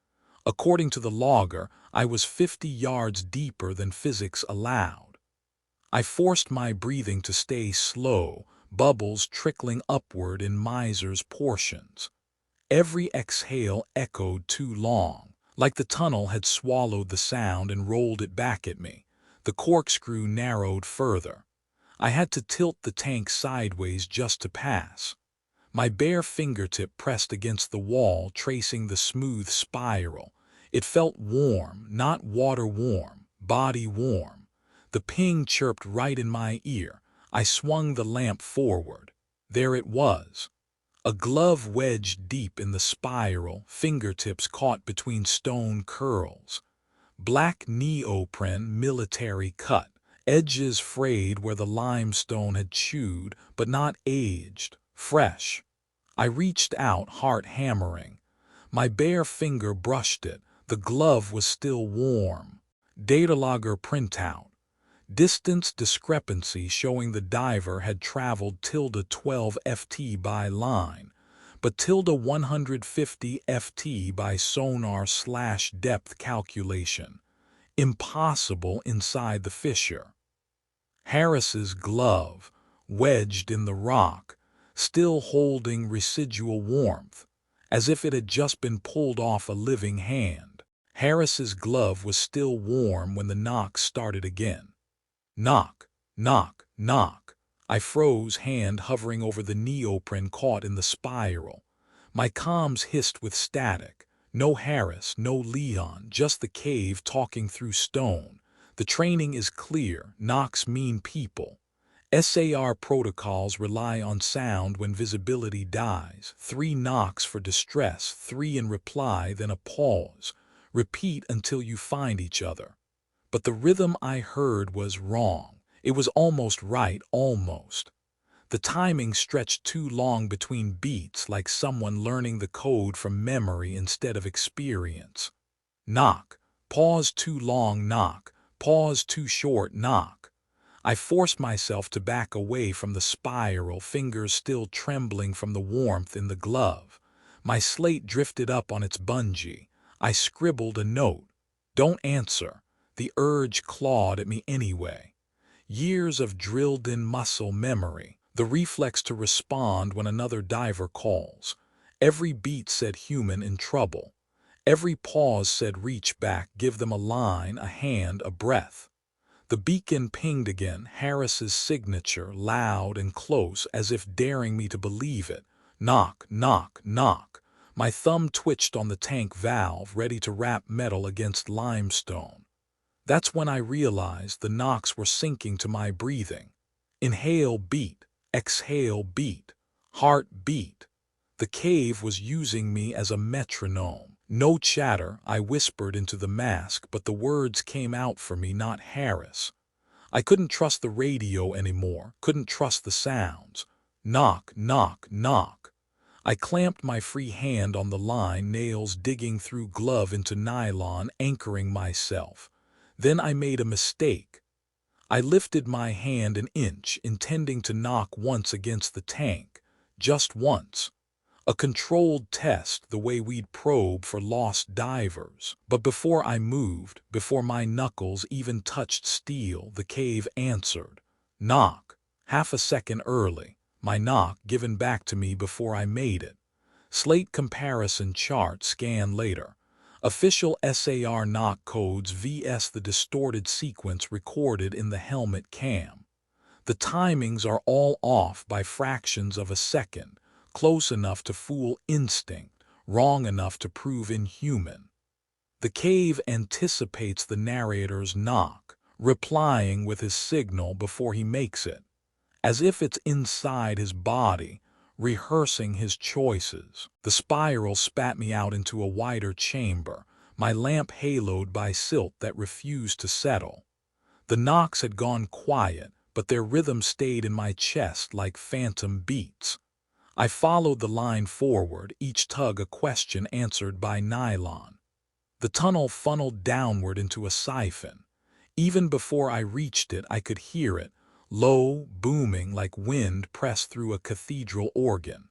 According to the logger, I was 50 yards deeper than physics allowed. I forced my breathing to stay slow, bubbles trickling upward in miser's portions. Every exhale echoed too long, like the tunnel had swallowed the sound and rolled it back at me. The corkscrew narrowed further. I had to tilt the tank sideways just to pass. My bare fingertip pressed against the wall, tracing the smooth spiral. It felt warm, not water warm, body warm. The ping chirped right in my ear. I swung the lamp forward. There it was. A glove wedged deep in the spiral, fingertips caught between stone curls. Black neoprene, military cut. Edges frayed where the limestone had chewed, but not aged, fresh. I reached out, heart hammering. My bare finger brushed it. The glove was still warm. Data logger printout. Distance discrepancy showing the diver had traveled -12 ft by line, but -150 ft by sonar/depth calculation. Impossible inside the fissure. Harris's glove, wedged in the rock, still holding residual warmth, as if it had just been pulled off a living hand. Harris's glove was still warm when the knock started again. Knock, knock, knock. I froze, hand hovering over the neoprene caught in the spiral. My comms hissed with static. No Harris, no Leon, just the cave talking through stone. The training is clear. Knocks mean people. SAR protocols rely on sound when visibility dies. 3 knocks for distress, 3 in reply, then a pause. Repeat until you find each other. But the rhythm I heard was wrong. It was almost right, almost. The timing stretched too long between beats, like someone learning the code from memory instead of experience. Knock. Pause too long, knock. Pause too short, knock. I forced myself to back away from the spiral, fingers still trembling from the warmth in the glove. My slate drifted up on its bungee. I scribbled a note. Don't answer. The urge clawed at me anyway. Years of drilled-in muscle memory, the reflex to respond when another diver calls. Every beat said human in trouble. Every pause said reach back, give them a line, a hand, a breath. The beacon pinged again, Harris's signature, loud and close, as if daring me to believe it. Knock, knock, knock. My thumb twitched on the tank valve, ready to rap metal against limestone. That's when I realized the knocks were syncing to my breathing. Inhale, beat. Exhale, beat. Heart, beat. The cave was using me as a metronome. No chatter, I whispered into the mask, but the words came out for me, not Harris. I couldn't trust the radio anymore, couldn't trust the sounds. Knock, knock, knock. I clamped my free hand on the line, nails digging through glove into nylon, anchoring myself. Then I made a mistake. I lifted my hand an inch, intending to knock once against the tank. Just once. A controlled test, the way we'd probe for lost divers. But before I moved, before my knuckles even touched steel, the cave answered. Knock. Half a second early. My knock given back to me before I made it. Slate comparison chart scan later. Official SAR knock codes vs the distorted sequence recorded in the helmet cam. The timings are all off by fractions of a second. Close enough to fool instinct, wrong enough to prove inhuman. The cave anticipates the narrator's knock, replying with his signal before he makes it, as if it's inside his body, rehearsing his choices. The spiral spat me out into a wider chamber, my lamp haloed by silt that refused to settle. The knocks had gone quiet, but their rhythm stayed in my chest like phantom beats. I followed the line forward, each tug a question answered by nylon. The tunnel funneled downward into a siphon. Even before I reached it, I could hear it, low, booming like wind pressed through a cathedral organ.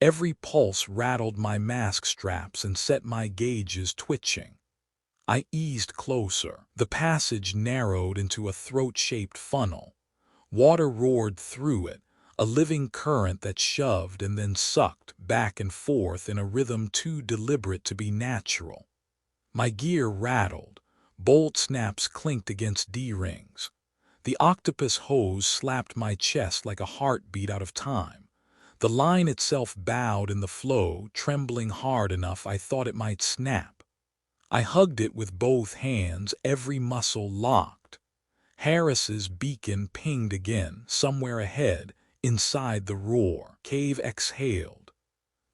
Every pulse rattled my mask straps and set my gauges twitching. I eased closer. The passage narrowed into a throat-shaped funnel. Water roared through it, a living current that shoved and then sucked back and forth in a rhythm too deliberate to be natural. My gear rattled. Bolt snaps clinked against D-rings. The octopus hose slapped my chest like a heartbeat out of time. The line itself bowed in the flow, trembling hard enough I thought it might snap. I hugged it with both hands, every muscle locked. Harris's beacon pinged again, somewhere ahead, inside the roar. Cave exhaled.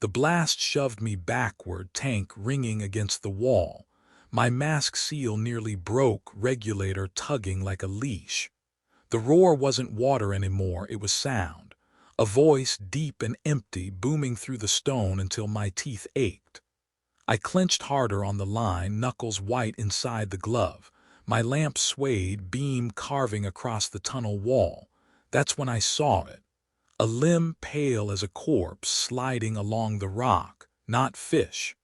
The blast shoved me backward, tank ringing against the wall. My mask seal nearly broke, regulator tugging like a leash. The roar wasn't water anymore, it was sound. A voice, deep and empty, booming through the stone until my teeth ached. I clenched harder on the line, knuckles white inside the glove. My lamp swayed, beam carving across the tunnel wall. That's when I saw it. A limb pale as a corpse sliding along the rock. Not fish.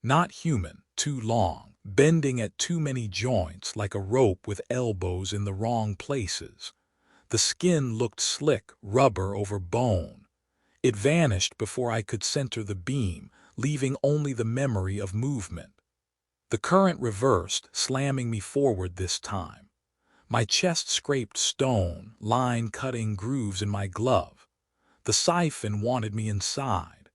Not human. Too long. Bending at too many joints like a rope with elbows in the wrong places. The skin looked slick, rubber over bone. It vanished before I could center the beam, leaving only the memory of movement. The current reversed, slamming me forward this time. My chest scraped stone, line cutting grooves in my glove. The siphon wanted me inside.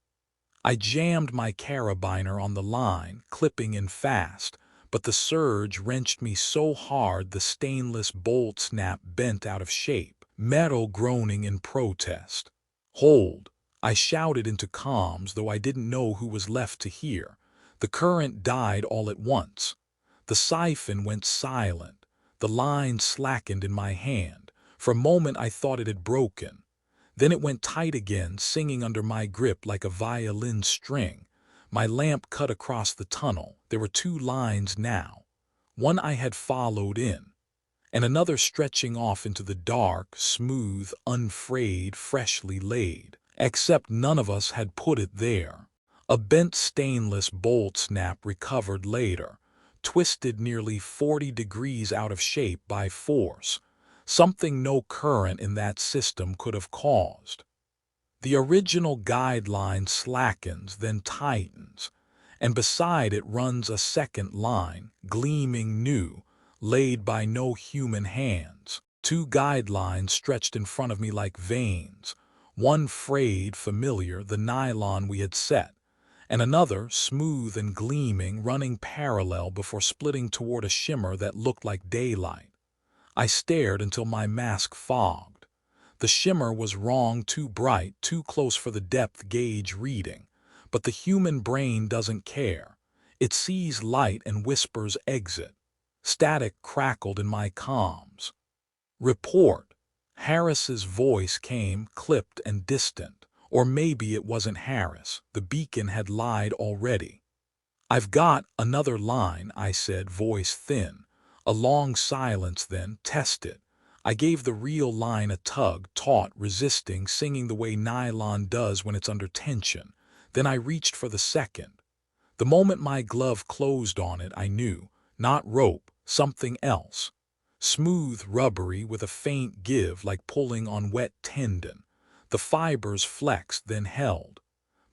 I jammed my carabiner on the line, clipping in fast, but the surge wrenched me so hard the stainless bolt snap bent out of shape, metal groaning in protest. Hold! I shouted into comms, though I didn't know who was left to hear. The current died all at once. The siphon went silent. The line slackened in my hand. For a moment I thought it had broken. Then it went tight again, singing under my grip like a violin string. My lamp cut across the tunnel. There were two lines now. One I had followed in. and another stretching off into the dark, smooth, unfrayed, freshly laid. Except none of us had put it there. A bent stainless bolt snap recovered later, twisted nearly 40 degrees out of shape by force, something no current in that system could have caused. The original guideline slackens, then tightens, and beside it runs a second line, gleaming new, laid by no human hands. Two guidelines stretched in front of me like veins, one frayed, familiar, the nylon we had set, and another, smooth and gleaming, running parallel before splitting toward a shimmer that looked like daylight. I stared until my mask fogged. The shimmer was wrong, too bright, too close for the depth gauge reading. But the human brain doesn't care. It sees light and whispers exit. Static crackled in my comms. Report. Harris's voice came, clipped and distant. Or maybe it wasn't Harris. The beacon had lied already. I've got another line, I said, voice thin. A long silence then, test it. I gave the real line a tug, taut, resisting, singing the way nylon does when it's under tension. Then I reached for the second. The moment my glove closed on it, I knew. Not rope, something else. Smooth, rubbery, with a faint give like pulling on wet tendon. The fibers flexed, then held.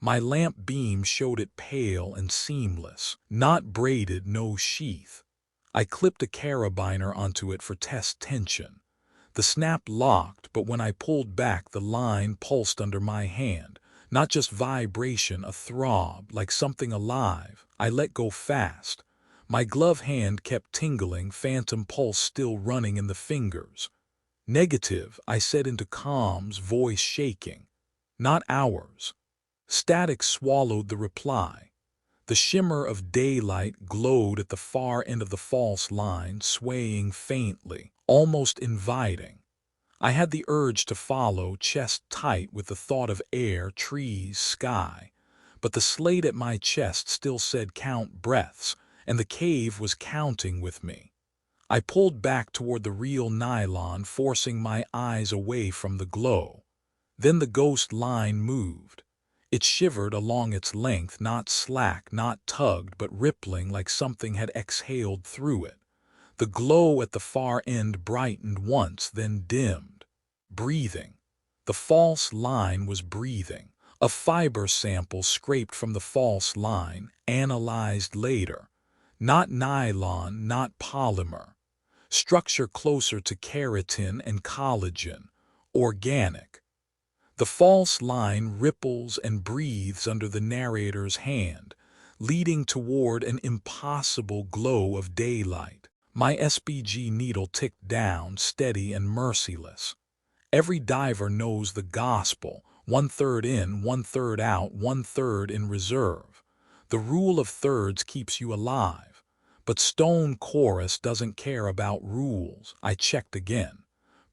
My lamp beam showed it pale and seamless. Not braided, no sheath. I clipped a carabiner onto it for test tension. The snap locked, but when I pulled back, the line pulsed under my hand. Not just vibration, a throb, like something alive. I let go fast. My glove hand kept tingling, phantom pulse still running in the fingers. Negative, I said into comms, voice shaking. Not ours. Static swallowed the reply. The shimmer of daylight glowed at the far end of the false line, swaying faintly, almost inviting. I had the urge to follow, chest tight with the thought of air, trees, sky. But the slate at my chest still said count breaths, and the cave was counting with me. I pulled back toward the real nylon, forcing my eyes away from the glow. Then the ghost line moved. It shivered along its length, not slack, not tugged, but rippling like something had exhaled through it. The glow at the far end brightened once, then dimmed. Breathing. The false line was breathing. A fiber sample scraped from the false line, analyzed later. Not nylon, not polymer. Structure closer to keratin and collagen. Organic. The false line ripples and breathes under the narrator's hand, leading toward an impossible glow of daylight. My SPG needle ticked down, steady and merciless. Every diver knows the gospel, 1/3 in, 1/3 out, 1/3 in reserve. The rule of thirds keeps you alive. But Stone Chorus doesn't care about rules. I checked again.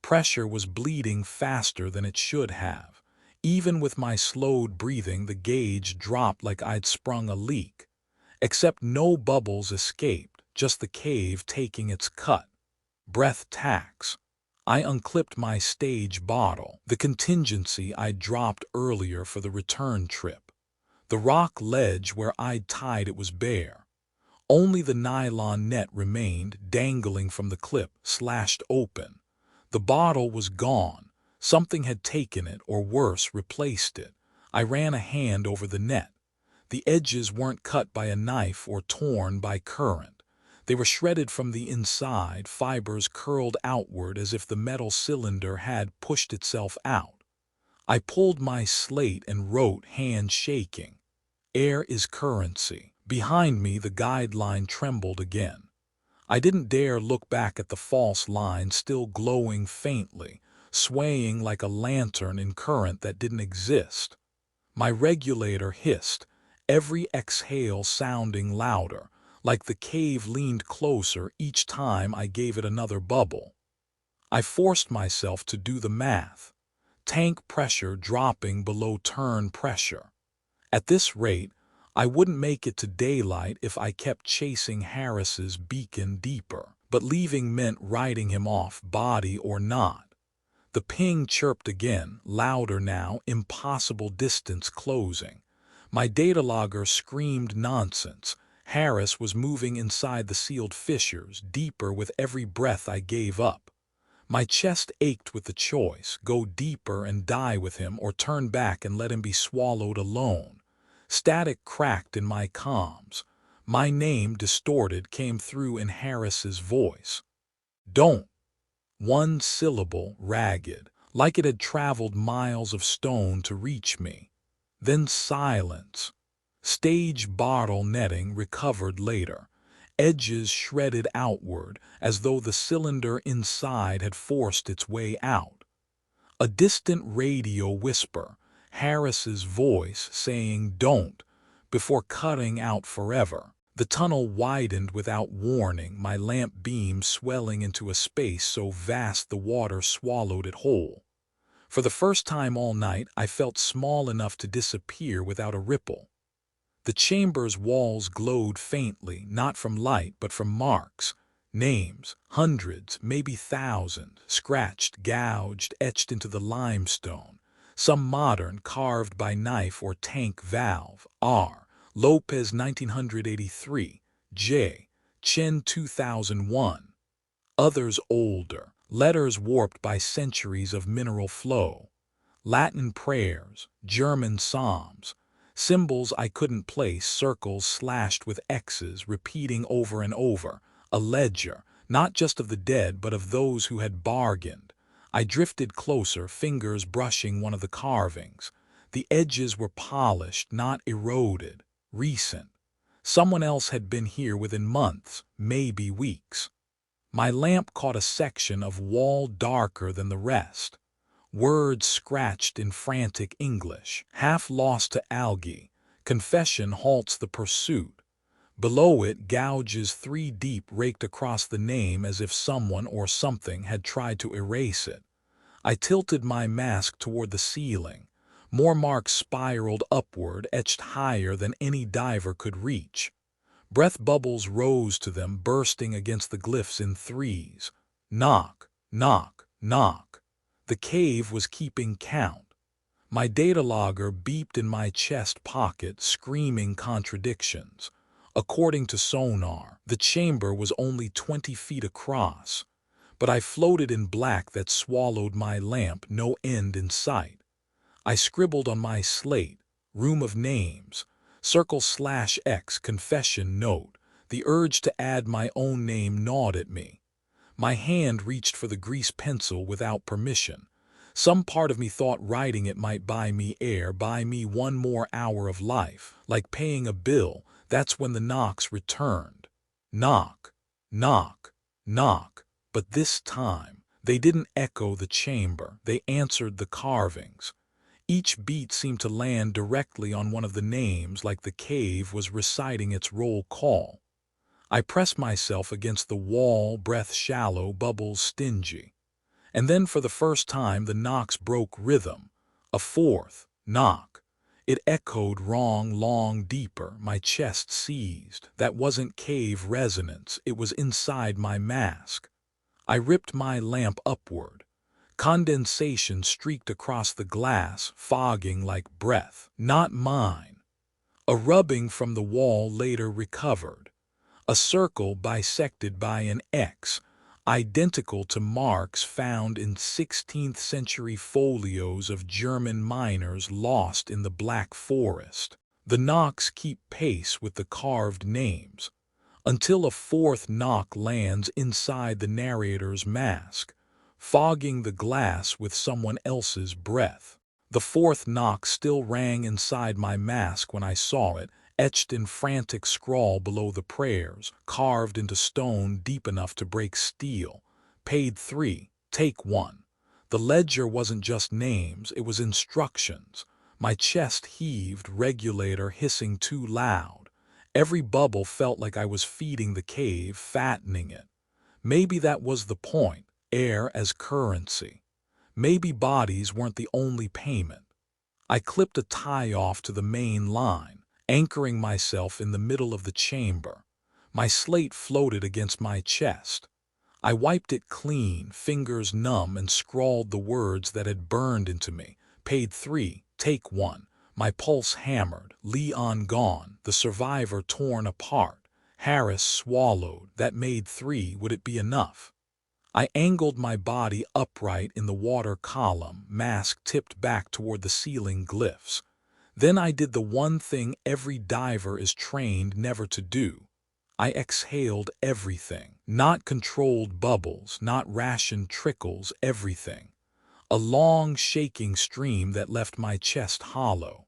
Pressure was bleeding faster than it should have. Even with my slowed breathing, the gauge dropped like I'd sprung a leak. Except no bubbles escaped, just the cave taking its cut. Breath tax. I unclipped my stage bottle, the contingency I'd dropped earlier for the return trip. The rock ledge where I'd tied it was bare. Only the nylon net remained, dangling from the clip, slashed open. The bottle was gone. Something had taken it, or worse, replaced it. I ran a hand over the net. The edges weren't cut by a knife or torn by current. They were shredded from the inside, fibers curled outward as if the metal cylinder had pushed itself out. I pulled my slate and wrote, hand shaking. Air is currency. Behind me, the guideline trembled again. I didn't dare look back at the false line, still glowing faintly, swaying like a lantern in current that didn't exist. My regulator hissed, every exhale sounding louder, like the cave leaned closer each time I gave it another bubble. I forced myself to do the math. Tank pressure dropping below turn pressure. At this rate, I wouldn't make it to daylight if I kept chasing Harris's beacon deeper. but leaving meant writing him off, body or not. The ping chirped again, louder now, impossible distance closing. My data logger screamed nonsense. Harris was moving inside the sealed fissures, deeper with every breath I gave up. My chest ached with the choice, go deeper and die with him or turn back and let him be swallowed alone. Static cracked in my comms. My name, distorted, came through in Harris's voice. Don't. One syllable, ragged, like it had traveled miles of stone to reach me. Then silence. Stage bottle netting recovered later, edges shredded outward as though the cylinder inside had forced its way out. A distant radio whisper, Harris's voice saying don't, before cutting out forever. The tunnel widened without warning, my lamp beam swelling into a space so vast the water swallowed it whole. For the first time all night, I felt small enough to disappear without a ripple. The chamber's walls glowed faintly, not from light but from marks. Names, hundreds, maybe thousands, scratched, gouged, etched into the limestone. Some modern, carved by knife or tank valve. R. Lopez 1983. J. Chen 2001. Others older, letters warped by centuries of mineral flow. Latin prayers, German psalms. Symbols I couldn't place, circles slashed with X's, repeating over and over. A ledger, not just of the dead, but of those who had bargained. I drifted closer, fingers brushing one of the carvings. The edges were polished, not eroded. Recent. Someone else had been here within months, maybe weeks. My lamp caught a section of wall darker than the rest. Words scratched in frantic English, half lost to algae. Confession halts the pursuit. Below it, gouges 3 deep raked across the name as if someone or something had tried to erase it. I tilted my mask toward the ceiling. More marks spiraled upward, etched higher than any diver could reach. Breath bubbles rose to them, bursting against the glyphs in threes. Knock, knock, knock. The cave was keeping count. My data logger beeped in my chest pocket, screaming contradictions. According to sonar, the chamber was only 20 feet across, but I floated in black that swallowed my lamp, no end in sight. I scribbled on my slate, room of names, /X confession note. The urge to add my own name gnawed at me. My hand reached for the grease pencil without permission. Some part of me thought writing it might buy me air, buy me one more hour of life. Like paying a bill, that's when the knocks returned. Knock, knock, knock. But this time, they didn't echo the chamber, they answered the carvings. Each beat seemed to land directly on one of the names, like the cave was reciting its roll call. I pressed myself against the wall, breath shallow, bubbles stingy. And then for the first time the knocks broke rhythm. A fourth knock. It echoed wrong, long, deeper. My chest seized. That wasn't cave resonance, it was inside my mask. I ripped my lamp upward. Condensation streaked across the glass, fogging like breath. Not mine. A rubbing from the wall later recovered. A circle bisected by an X, identical to marks found in 16th century folios of German miners lost in the Black Forest. The knocks keep pace with the carved names, until a fourth knock lands inside the narrator's mask, fogging the glass with someone else's breath. The fourth knock still rang inside my mask when I saw it, etched in frantic scrawl below the prayers, carved into stone deep enough to break steel. Paid 3, take 1. The ledger wasn't just names, it was instructions. My chest heaved, regulator hissing too loud. Every bubble felt like I was feeding the cave, fattening it. Maybe that was the point, air as currency. Maybe bodies weren't the only payment. I clipped a tie off to the main line, anchoring myself in the middle of the chamber. My slate floated against my chest. I wiped it clean, fingers numb, and scrawled the words that had burned into me. Paid 3, take 1. My pulse hammered. Leon gone. The survivor torn apart. Harris swallowed. That made 3. Would it be enough? I angled my body upright in the water column, mask tipped back toward the ceiling glyphs. Then I did the one thing every diver is trained never to do. I exhaled everything. Not controlled bubbles, not rationed trickles, everything. A long, shaking stream that left my chest hollow.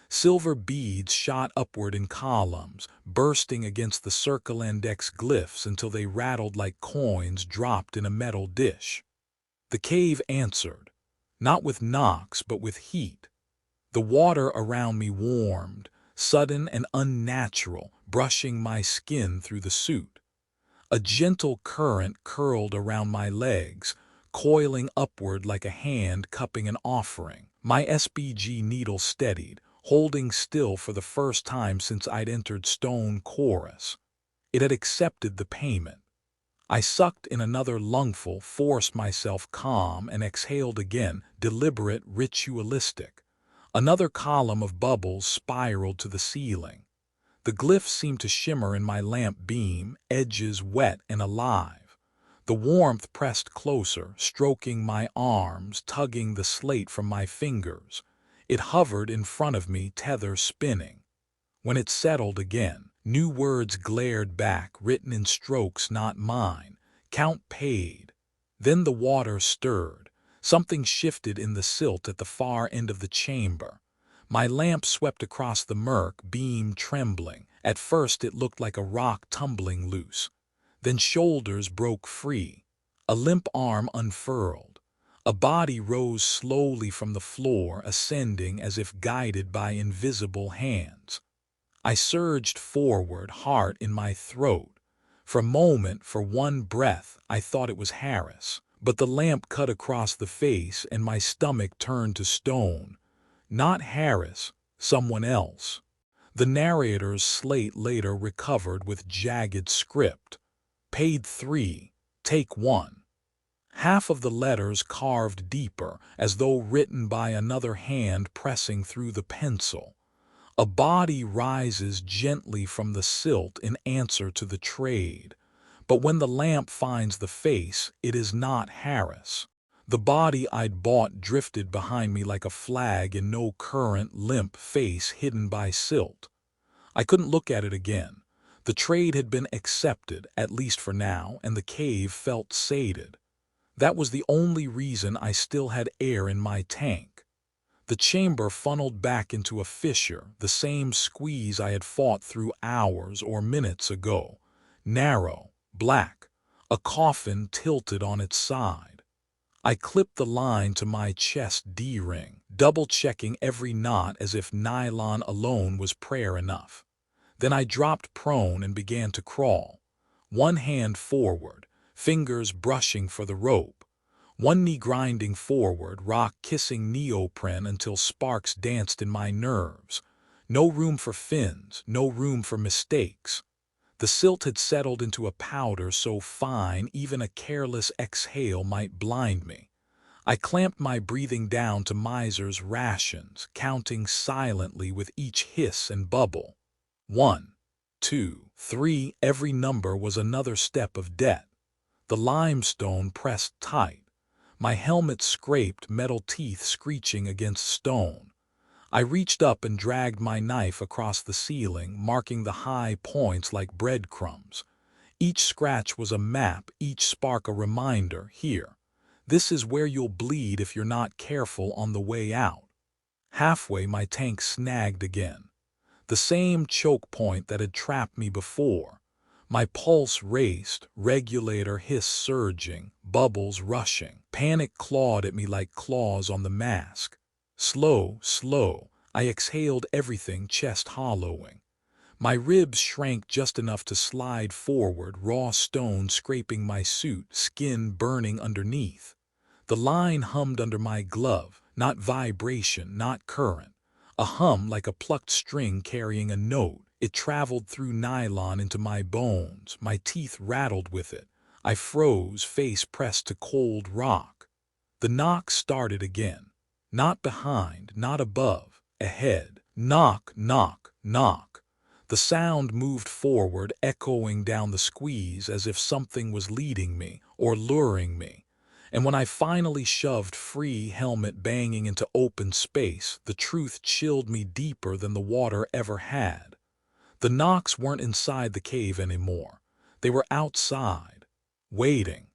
Silver beads shot upward in columns, bursting against the circle index glyphs until they rattled like coins dropped in a metal dish. The cave answered, not with knocks but with heat. The water around me warmed, sudden and unnatural, brushing my skin through the suit. A gentle current curled around my legs, coiling upward like a hand cupping an offering. My SBG needle steadied, holding still for the first time since I'd entered Stone Chorus. It had accepted the payment. I sucked in another lungful, forced myself calm, and exhaled again, deliberate, ritualistic. Another column of bubbles spiraled to the ceiling. The glyphs seemed to shimmer in my lamp beam, edges wet and alive. The warmth pressed closer, stroking my arms, tugging the slate from my fingers. It hovered in front of me, tether spinning. When it settled again, new words glared back, written in strokes not mine. Count paid. Then the water stirred. Something shifted in the silt at the far end of the chamber. My lamp swept across the murk, beam trembling. At first it looked like a rock tumbling loose. Then shoulders broke free. A limp arm unfurled. A body rose slowly from the floor, ascending as if guided by invisible hands. I surged forward, heart in my throat. For a moment, for one breath, I thought it was Harris. But the lamp cut across the face and my stomach turned to stone. Not Harris, someone else. The narrator's slate later recovered with jagged script. Paid 3, take 1. Half of the letters carved deeper, as though written by another hand pressing through the pencil. A body rises gently from the silt in answer to the trade. But when the lamp finds the face, it is not Harris. The body I'd bought drifted behind me like a flag in no current, limp face hidden by silt. I couldn't look at it again. The trade had been accepted, at least for now, and the cave felt sated. That was the only reason I still had air in my tank. The chamber funneled back into a fissure, the same squeeze I had fought through hours or minutes ago. Narrow, black, a coffin tilted on its side. I clipped the line to my chest D-ring, double-checking every knot as if nylon alone was prayer enough. Then I dropped prone and began to crawl. One hand forward, fingers brushing for the rope. One knee grinding forward, rock kissing neoprene until sparks danced in my nerves. No room for fins, no room for mistakes. The silt had settled into a powder so fine even a careless exhale might blind me. I clamped my breathing down to Miser's rations, counting silently with each hiss and bubble. 1, 2, 3, every number was another step of debt. The limestone pressed tight. My helmet scraped, metal teeth screeching against stone. I reached up and dragged my knife across the ceiling, marking the high points like breadcrumbs. Each scratch was a map, each spark a reminder, here. This is where you'll bleed if you're not careful on the way out. Halfway, my tank snagged again. The same choke point that had trapped me before. My pulse raced, regulator hiss surging, bubbles rushing. Panic clawed at me like claws on the mask. Slow, slow, I exhaled everything, chest hollowing. My ribs shrank just enough to slide forward, raw stone scraping my suit, skin burning underneath. The line hummed under my glove, not vibration, not current. A hum like a plucked string carrying a note. It traveled through nylon into my bones, my teeth rattled with it. I froze, face pressed to cold rock. The knock started again. Not behind, not above, ahead. Knock, knock, knock. The sound moved forward, echoing down the squeeze as if something was leading me or luring me. And when I finally shoved free, helmet banging into open space, the truth chilled me deeper than the water ever had. The knocks weren't inside the cave anymore. They were outside, waiting.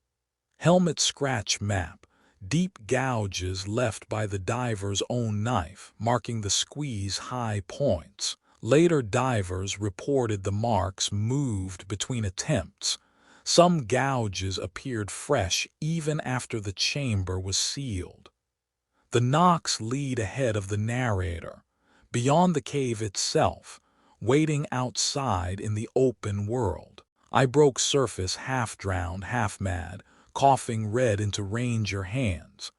Helmet scratch map, deep gouges left by the diver's own knife, marking the squeeze high points. Later divers reported the marks moved between attempts. Some gouges appeared fresh even after the chamber was sealed. The knocks lead ahead of the narrator, beyond the cave itself, waiting outside in the open world. I broke surface, half drowned, half mad, coughing red into ranger hands.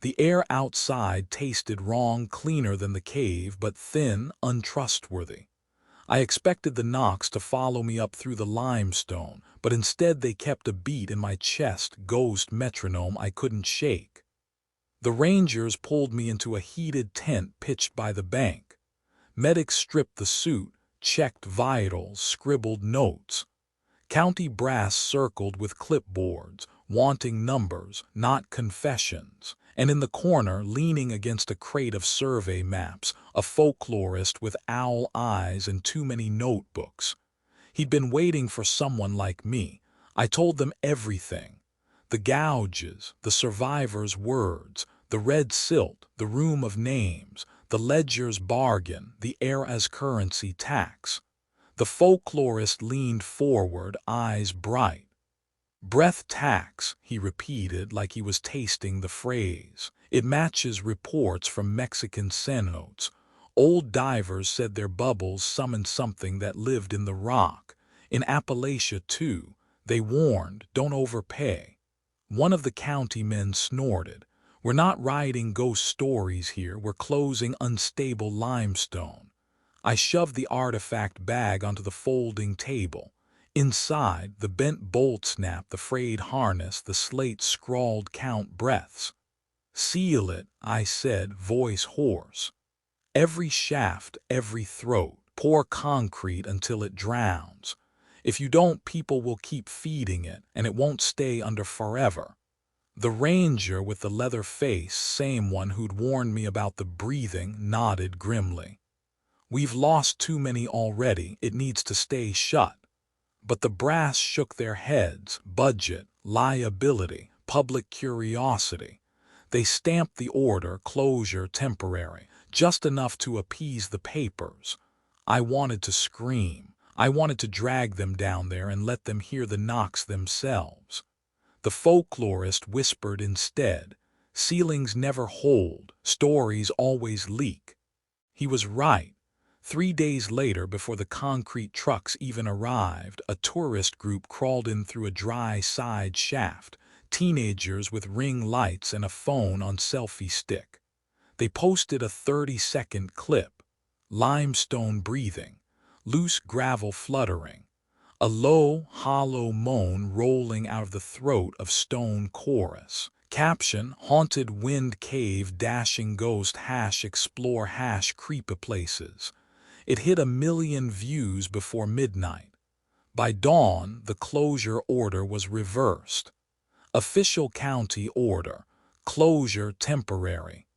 The air outside tasted wrong, cleaner than the cave, but thin, untrustworthy. I expected the knocks to follow me up through the limestone, but instead they kept a beat in my chest, ghost metronome I couldn't shake. The rangers pulled me into a heated tent pitched by the bank. Medics stripped the suit, checked vitals, scribbled notes. County brass circled with clipboards, wanting numbers, not confessions. And in the corner, leaning against a crate of survey maps, a folklorist with owl eyes and too many notebooks. He'd been waiting for someone like me. I told them everything. The gouges, the survivors' words, the red silt, the room of names, the ledger's bargain, the air as currency tax. The folklorist leaned forward, eyes bright. Breath tax, he repeated like he was tasting the phrase. It matches reports from Mexican cenotes. Old divers said their bubbles summoned something that lived in the rock. In Appalachia, too, they warned, don't overpay. One of the county men snorted. We're not writing ghost stories here, we're closing unstable limestone. I shoved the artifact bag onto the folding table. Inside, the bent bolt snapped, the frayed harness, the slate scrawled count breaths. Seal it, I said, voice hoarse. Every shaft, every throat, pour concrete until it drowns. If you don't, people will keep feeding it, and it won't stay under forever. The ranger with the leather face, same one who'd warned me about the breathing, nodded grimly. We've lost too many already, it needs to stay shut. But the brass shook their heads. Budget, liability, public curiosity. They stamped the order, closure temporary, just enough to appease the papers. I wanted to scream. I wanted to drag them down there and let them hear the knocks themselves. The folklorist whispered instead, ceilings never hold, stories always leak. He was right. 3 days later, before the concrete trucks even arrived, a tourist group crawled in through a dry side shaft, teenagers with ring lights and a phone on selfie stick. They posted a 30-second clip, limestone breathing, loose gravel fluttering, a low, hollow moan rolling out of the throat of stone chorus. Caption, haunted wind cave dashing ghost #explore #creepyplaces. It hit 1 million views before midnight. By dawn, the closure order was reversed. Official county order, closure temporary.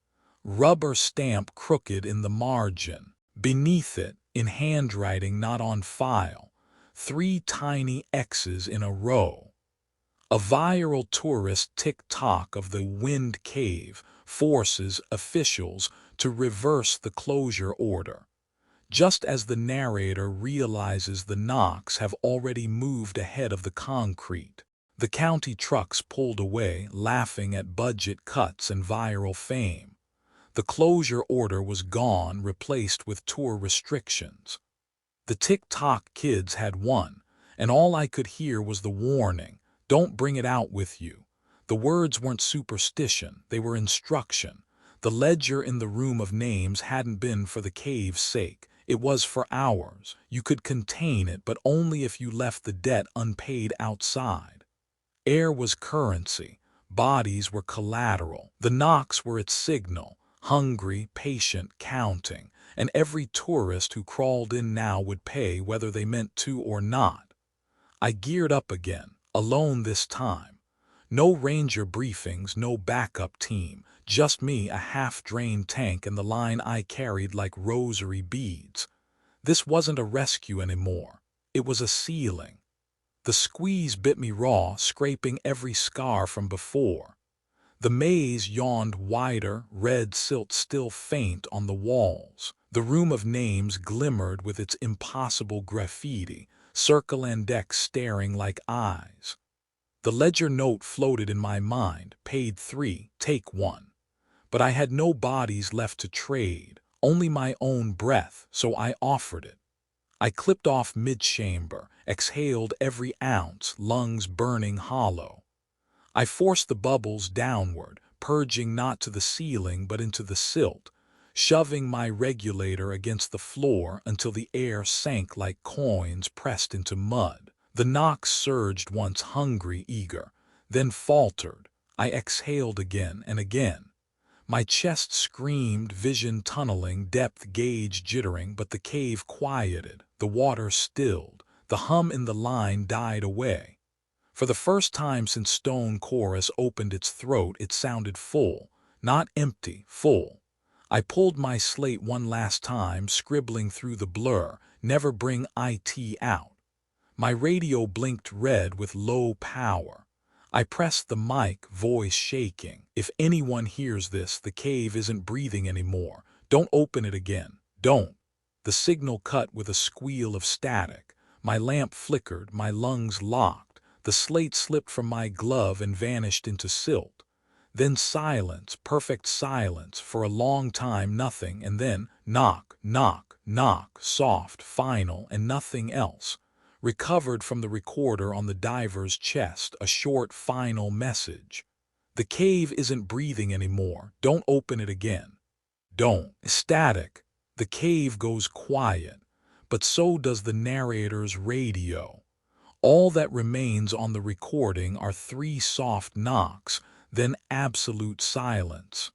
Rubber stamp crooked in the margin. Beneath it, in handwriting not on file, 3 tiny X's in a row. A viral tourist TikTok of the wind cave forces officials to reverse the closure order. Just as the narrator realizes the knocks have already moved ahead of the concrete, the county trucks pulled away, laughing at budget cuts and viral fame. The closure order was gone, replaced with tour restrictions. The TikTok kids had won, and all I could hear was the warning, don't bring it out with you. The words weren't superstition, they were instruction. The ledger in the room of names hadn't been for the cave's sake. It was for ours. You could contain it, but only if you left the debt unpaid outside. Air was currency, bodies were collateral, the knocks were its signal, hungry, patient, counting, and every tourist who crawled in now would pay whether they meant to or not. I geared up again, alone this time. No ranger briefings, no backup team, just me, a half-drained tank, and the line I carried like rosary beads. This wasn't a rescue anymore. It was a sealing. The squeeze bit me raw, scraping every scar from before. The maze yawned wider, red silt still faint on the walls. The room of names glimmered with its impossible graffiti, circle and deck staring like eyes. The ledger note floated in my mind, paid 3, take 1. But I had no bodies left to trade, only my own breath, so I offered it. I clipped off mid-chamber, exhaled every ounce, lungs burning hollow. I forced the bubbles downward, purging not to the ceiling but into the silt, shoving my regulator against the floor until the air sank like coins pressed into mud. The knocks surged once, hungry, eager, then faltered. I exhaled again and again. My chest screamed, vision tunneling, depth gauge jittering, but the cave quieted, the water stilled, the hum in the line died away. For the first time since Stone Chorus opened its throat, it sounded full, not empty, full. I pulled my slate one last time, scribbling through the blur, never bring IT out. My radio blinked red with low power. I pressed the mic, voice shaking. If anyone hears this, the cave isn't breathing anymore. Don't open it again. Don't. The signal cut with a squeal of static. My lamp flickered, my lungs locked. The slate slipped from my glove and vanished into silt. Then silence, perfect silence, for a long time nothing, and then knock, knock, knock, soft, final, and nothing else. Recovered from the recorder on the diver's chest, a short final message. The cave isn't breathing anymore. Don't open it again. Don't. Static. The cave goes quiet, but so does the narrator's radio. All that remains on the recording are 3 soft knocks, then absolute silence.